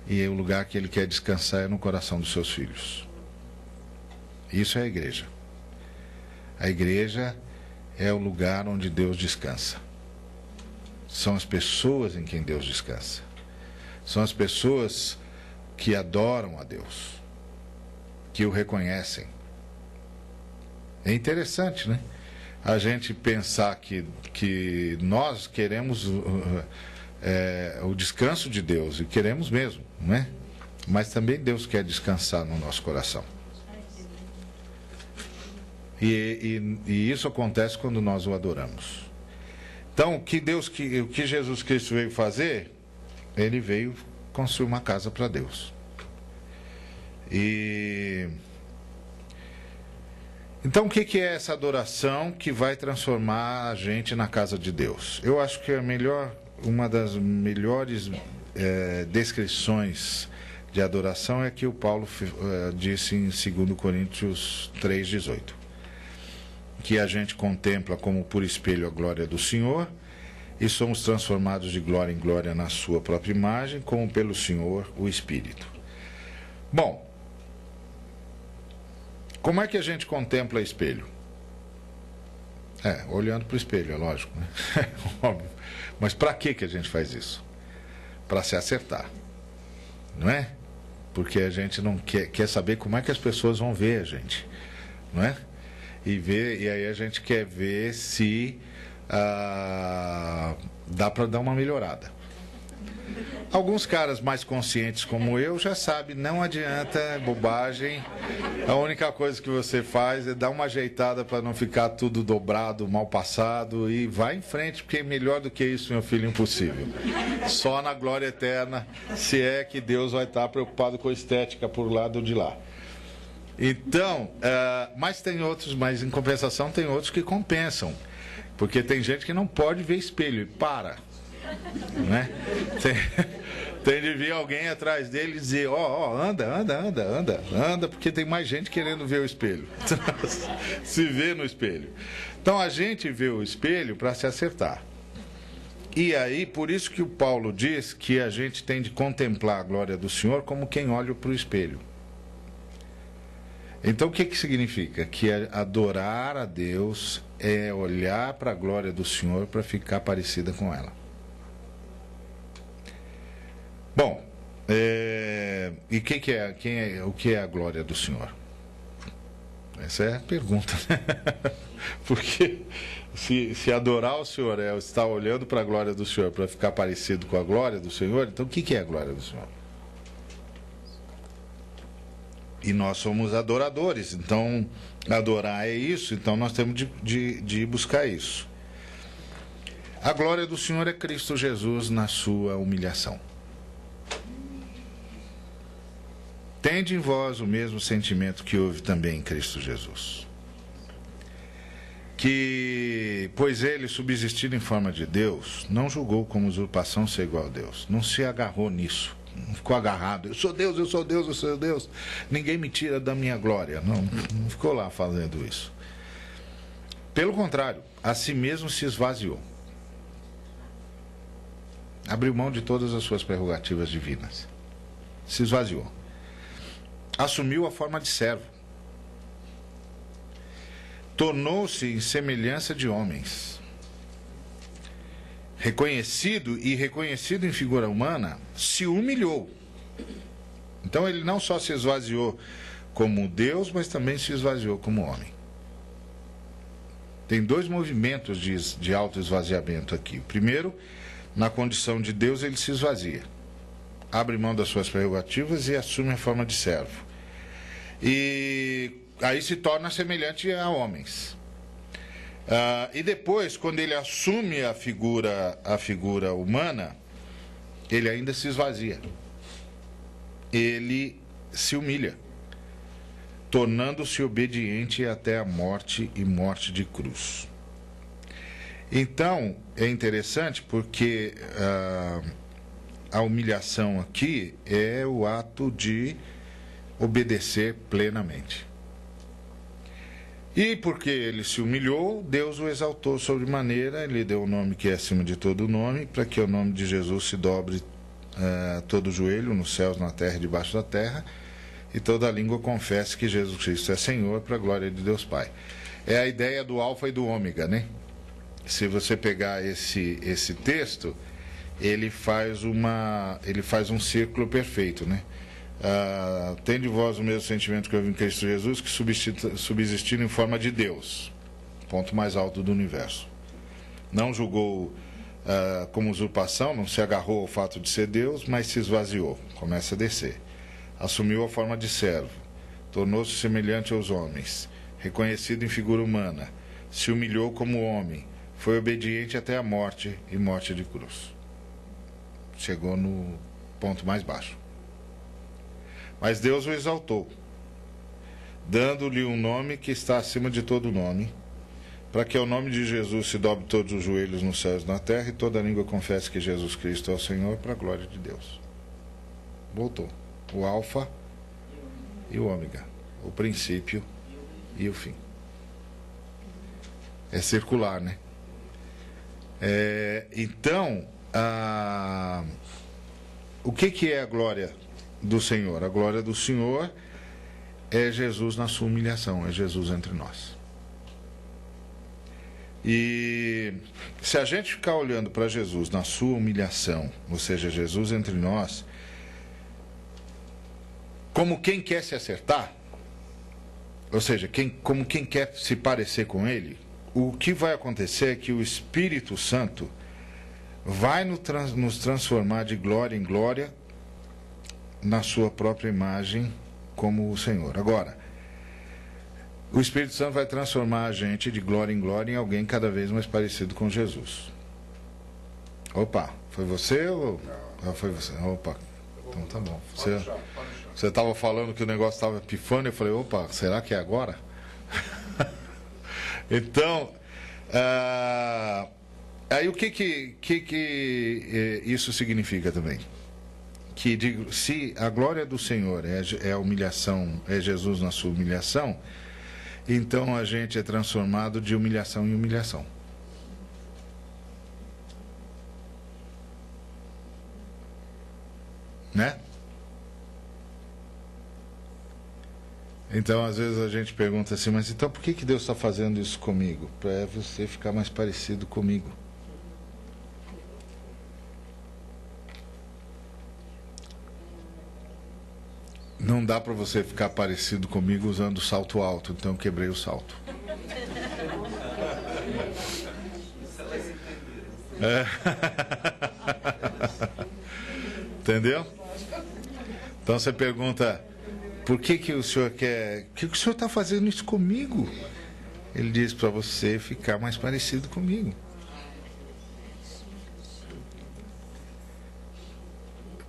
E o lugar que ele quer descansar é no coração dos seus filhos. Isso é a igreja. A igreja é o lugar onde Deus descansa. São as pessoas em quem Deus descansa. São as pessoas que adoram a Deus, que o reconhecem. É interessante, né? a gente pensar que nós queremos o descanso de Deus, e queremos mesmo, não é? Mas também Deus quer descansar no nosso coração. E isso acontece quando nós o adoramos. Então, o que Jesus Cristo veio fazer? Ele veio construir uma casa para Deus. Então, o que é essa adoração que vai transformar a gente na casa de Deus? Eu acho que uma das melhores descrições de adoração é que o Paulo disse em 2 Coríntios 3,18. Que a gente contempla como por espelho a glória do Senhor e somos transformados de glória em glória na sua própria imagem, como pelo Senhor, o Espírito. Bom, como é que a gente contempla espelho? Olhando para o espelho, é lógico, né? Óbvio. Mas para que a gente faz isso? Para se acertar, não é? Porque a gente não quer saber como é que as pessoas vão ver a gente, não é? E aí a gente quer ver se dá para dar uma melhorada. Alguns caras mais conscientes como eu já sabem, não adianta, é bobagem. A única coisa que você faz é dar uma ajeitada para não ficar tudo dobrado, mal passado, e vai em frente, porque melhor do que isso, meu filho, impossível. Só na glória eterna, se é que Deus vai estar preocupado com a estética por lado de lá. Então, mas em compensação tem outros que compensam, porque tem gente que não pode ver espelho e para, né? Tem de vir alguém atrás dele e dizer, anda, porque tem mais gente querendo ver o espelho, se vê no espelho. Então a gente vê o espelho para se acertar. E aí, por isso que o Paulo diz que a gente tem de contemplar a glória do Senhor como quem olha para o espelho. Então, o que significa? Que adorar a Deus é olhar para a glória do Senhor para ficar parecida com ela. Bom, e o que é a glória do Senhor? Essa é a pergunta, né? Porque se adorar o Senhor é estar olhando para a glória do Senhor para ficar parecido com a glória do Senhor, então o que é a glória do Senhor? E nós somos adoradores, então adorar é isso, então nós temos de buscar isso. A glória do Senhor é Cristo Jesus na sua humilhação. Tende em vós o mesmo sentimento que houve também em Cristo Jesus. Pois ele, subsistindo em forma de Deus, não julgou como usurpação ser igual a Deus, não se agarrou nisso. Não ficou agarrado, eu sou Deus, eu sou Deus, eu sou Deus, ninguém me tira da minha glória. Não ficou lá fazendo isso. Pelo contrário, a si mesmo se esvaziou. Abriu mão de todas as suas prerrogativas divinas. Se esvaziou. Assumiu a forma de servo. Tornou-se em semelhança de homens. Reconhecido em figura humana, se humilhou. Então ele não só se esvaziou como Deus, mas também se esvaziou como homem. Tem dois movimentos de autoesvaziamento aqui. O primeiro, na condição de Deus, ele se esvazia. Abre mão das suas prerrogativas e assume a forma de servo. E aí se torna semelhante a homens. E depois, quando ele assume a figura humana, ele ainda se esvazia. Ele se humilha, tornando-se obediente até a morte e morte de cruz. Então, é interessante porque a humilhação aqui é o ato de obedecer plenamente. E porque ele se humilhou, Deus o exaltou sobremaneira, ele deu o nome que é acima de todo nome, para que o nome de Jesus se dobre todo o joelho, nos céus, na terra e debaixo da terra, e toda a língua confesse que Jesus Cristo é Senhor, para a glória de Deus Pai. É a ideia do alfa e do ômega, né? Se você pegar esse texto, ele faz um círculo perfeito, né? Tende vós o mesmo sentimento que houve em Cristo Jesus, que subsistindo em forma de Deus. ponto mais alto do universo. Não julgou como usurpação, não se agarrou ao fato de ser Deus, mas se esvaziou, começa a descer. Assumiu a forma de servo, tornou-se semelhante aos homens, reconhecido em figura humana, se humilhou como homem, foi obediente até a morte e morte de cruz. Chegou no ponto mais baixo. Mas Deus o exaltou, dando-lhe um nome que está acima de todo nome, para que ao nome de Jesus se dobre todos os joelhos nos céus e na terra e toda língua confesse que Jesus Cristo é o Senhor, para a glória de Deus. Voltou. O Alfa e o Ômega, o princípio e o fim. É circular, né? Então, o que é a glória do Senhor? A glória do Senhor é Jesus na sua humilhação, é Jesus entre nós. E se a gente ficar olhando para Jesus na sua humilhação, ou seja, Jesus entre nós, como quem quer se acertar, ou seja, como quem quer se parecer com ele, o que vai acontecer é que o Espírito Santo vai nos transformar de glória em glória na sua própria imagem como o Senhor. Agora, o Espírito Santo vai transformar a gente de glória em glória em alguém cada vez mais parecido com Jesus. Opa, foi você ou... Não, foi você. Opa, então tá bom. Você estava falando que o negócio estava pifando, eu falei, opa, será que é agora? Então, aí o que isso significa também? Que se a glória do Senhor é a humilhação, é Jesus na sua humilhação, então a gente é transformado de humilhação em humilhação. Né? Então, às vezes a gente pergunta assim, mas então por que Deus está fazendo isso comigo? Para você ficar mais parecido comigo. Não dá para você ficar parecido comigo usando salto alto, então eu quebrei o salto. Entendeu? Então você pergunta, por que o senhor quer... Por que o senhor está fazendo isso comigo? Ele diz, para você ficar mais parecido comigo.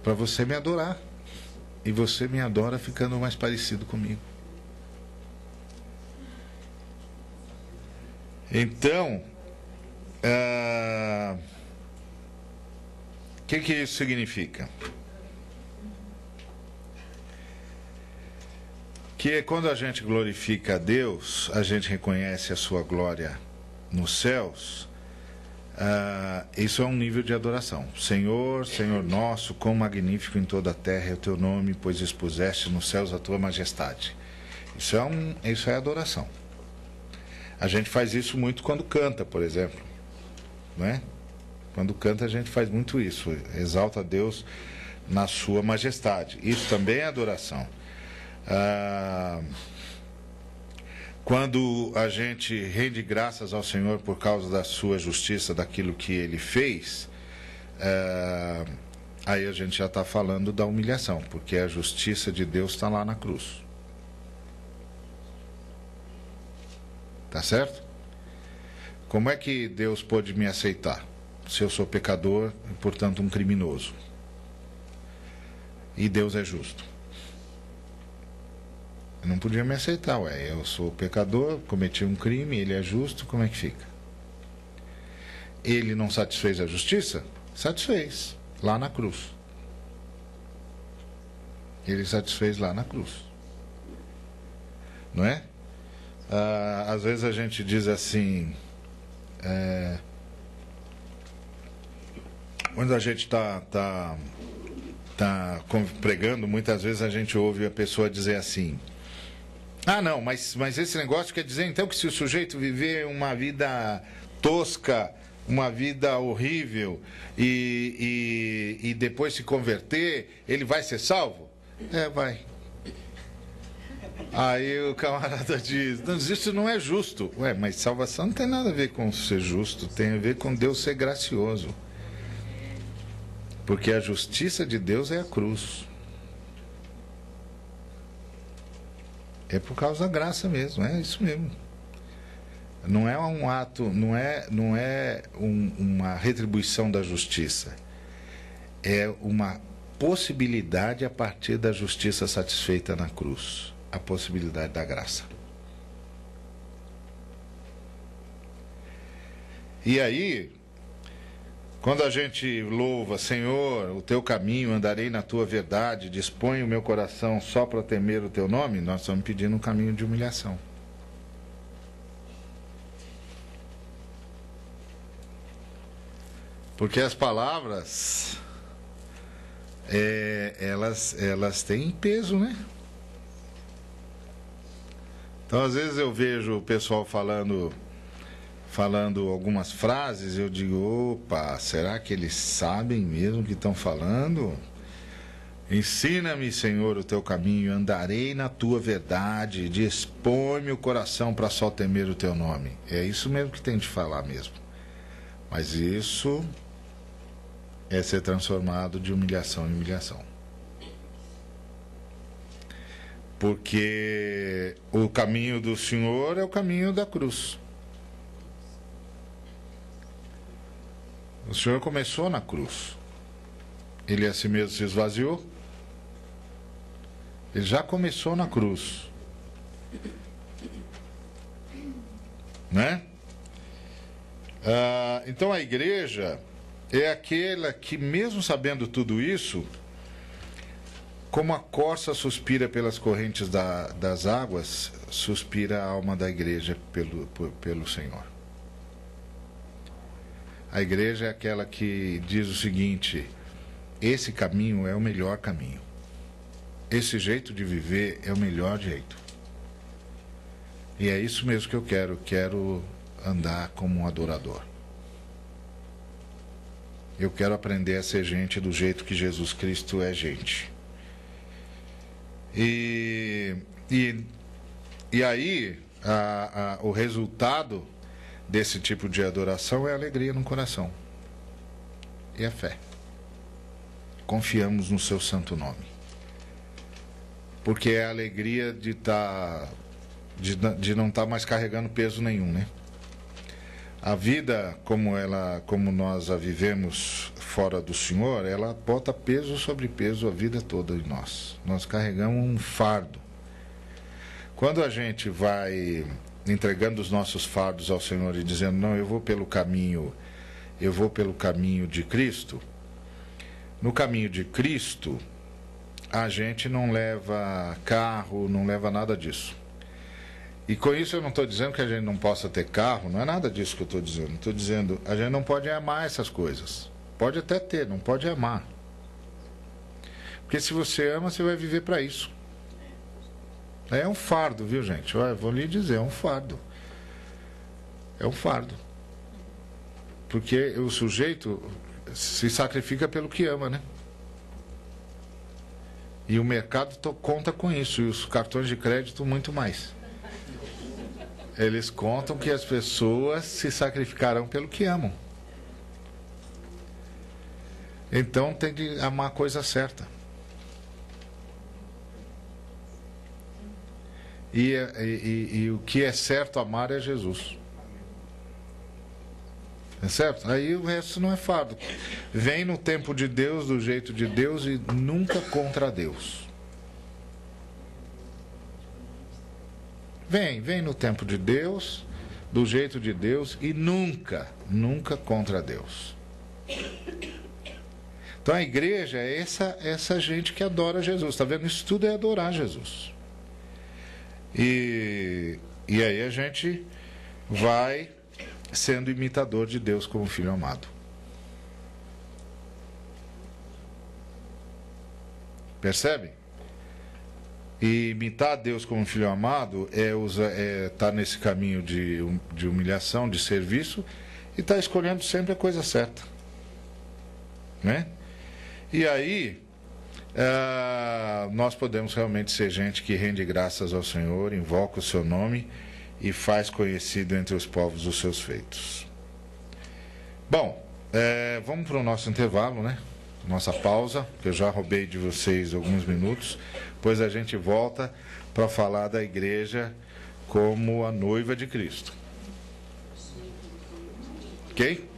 Para você me adorar. E você me adora ficando mais parecido comigo. Então, o que isso significa? Que quando a gente glorifica a Deus, a gente reconhece a sua glória nos céus, isso é um nível de adoração. Senhor, Senhor nosso, quão magnífico em toda a terra é o teu nome, pois expuseste nos céus a tua majestade. Isso é adoração. A gente faz isso muito quando canta, por exemplo. Não é? Quando canta a gente faz muito isso. Exalta a Deus na sua majestade. Isso também é adoração. Quando a gente rende graças ao Senhor por causa da sua justiça, daquilo que Ele fez, aí a gente já está falando da humilhação, porque a justiça de Deus está lá na cruz. Tá certo? Como é que Deus pôde me aceitar? Se eu sou pecador e, portanto, um criminoso. E Deus é justo. Eu não podia me aceitar, eu sou pecador, cometi um crime, ele é justo, como é que fica? Ele não satisfez a justiça? Satisfez, lá na cruz. Ele satisfez lá na cruz. Não é? Às vezes a gente diz assim, quando a gente está pregando, muitas vezes a gente ouve a pessoa dizer assim, não, mas esse negócio quer dizer então que se o sujeito viver uma vida tosca, uma vida horrível e depois se converter, ele vai ser salvo? Vai. Aí o camarada diz, não, isso não é justo. Ué, mas salvação não tem nada a ver com ser justo, tem a ver com Deus ser gracioso. Porque a justiça de Deus é a cruz. É por causa da graça mesmo, é isso mesmo. Não é um ato, não é uma retribuição da justiça. É uma possibilidade a partir da justiça satisfeita na cruz. A possibilidade da graça. E aí, quando a gente louva, Senhor, o teu caminho, andarei na tua verdade, dispõe o meu coração só para temer o teu nome, nós estamos pedindo um caminho de humilhação. Porque as palavras, elas têm peso, né? Então, às vezes eu vejo o pessoal falando algumas frases, eu digo, opa, será que eles sabem mesmo o que estão falando? Ensina-me, Senhor, o teu caminho, andarei na tua verdade, dispõe-me o coração para só temer o teu nome. É isso mesmo que tem de falar mesmo. Mas isso é ser transformado de humilhação em humilhação. Porque o caminho do Senhor é o caminho da cruz. O Senhor começou na cruz. Ele a si mesmo se esvaziou. Ele já começou na cruz. Né? Então a igreja é aquela que, mesmo sabendo tudo isso, como a corça suspira pelas correntes das águas, suspira a alma da igreja pelo Senhor. A igreja é aquela que diz o seguinte: esse caminho é o melhor caminho. Esse jeito de viver é o melhor jeito. E é isso mesmo que eu quero. Quero andar como um adorador. Eu quero aprender a ser gente do jeito que Jesus Cristo é gente. E aí, o resultado desse tipo de adoração é a alegria no coração. E a fé. Confiamos no seu santo nome. Porque é a alegria de não estar mais carregando peso nenhum, né? A vida, como nós a vivemos fora do Senhor, ela bota peso sobre peso a vida toda em nós. Nós carregamos um fardo. Quando a gente vai entregando os nossos fardos ao Senhor e dizendo, não, eu vou pelo caminho de Cristo, no caminho de Cristo, a gente não leva carro, não leva nada disso. E com isso eu não estou dizendo que a gente não possa ter carro, não é nada disso que eu estou dizendo. Estou dizendo, a gente não pode amar essas coisas. Pode até ter, não pode amar. Porque se você ama, você vai viver para isso. É um fardo, viu, gente? Eu vou lhe dizer, é um fardo. É um fardo. Porque o sujeito se sacrifica pelo que ama, né? E o mercado conta com isso, e os cartões de crédito muito mais. Eles contam que as pessoas se sacrificarão pelo que amam. Então tem de amar a coisa certa. E o que é certo amar é Jesus. É certo? Aí o resto não é fardo. Vem no tempo de Deus, do jeito de Deus e nunca contra Deus. Vem no tempo de Deus, do jeito de Deus e nunca contra Deus. Então a igreja é essa gente que adora Jesus. Está vendo? Isso tudo é adorar Jesus. E aí a gente vai sendo imitador de Deus como filho amado. Percebe? E imitar Deus como filho amado é estar nesse caminho de humilhação, de serviço, e estar escolhendo sempre a coisa certa. Né? E aí, nós podemos realmente ser gente que rende graças ao Senhor, invoca o seu nome e faz conhecido entre os povos os seus feitos. Bom, vamos para o nosso intervalo, né? Nossa pausa, que eu já roubei de vocês alguns minutos, pois a gente volta para falar da igreja como a noiva de Cristo. Ok?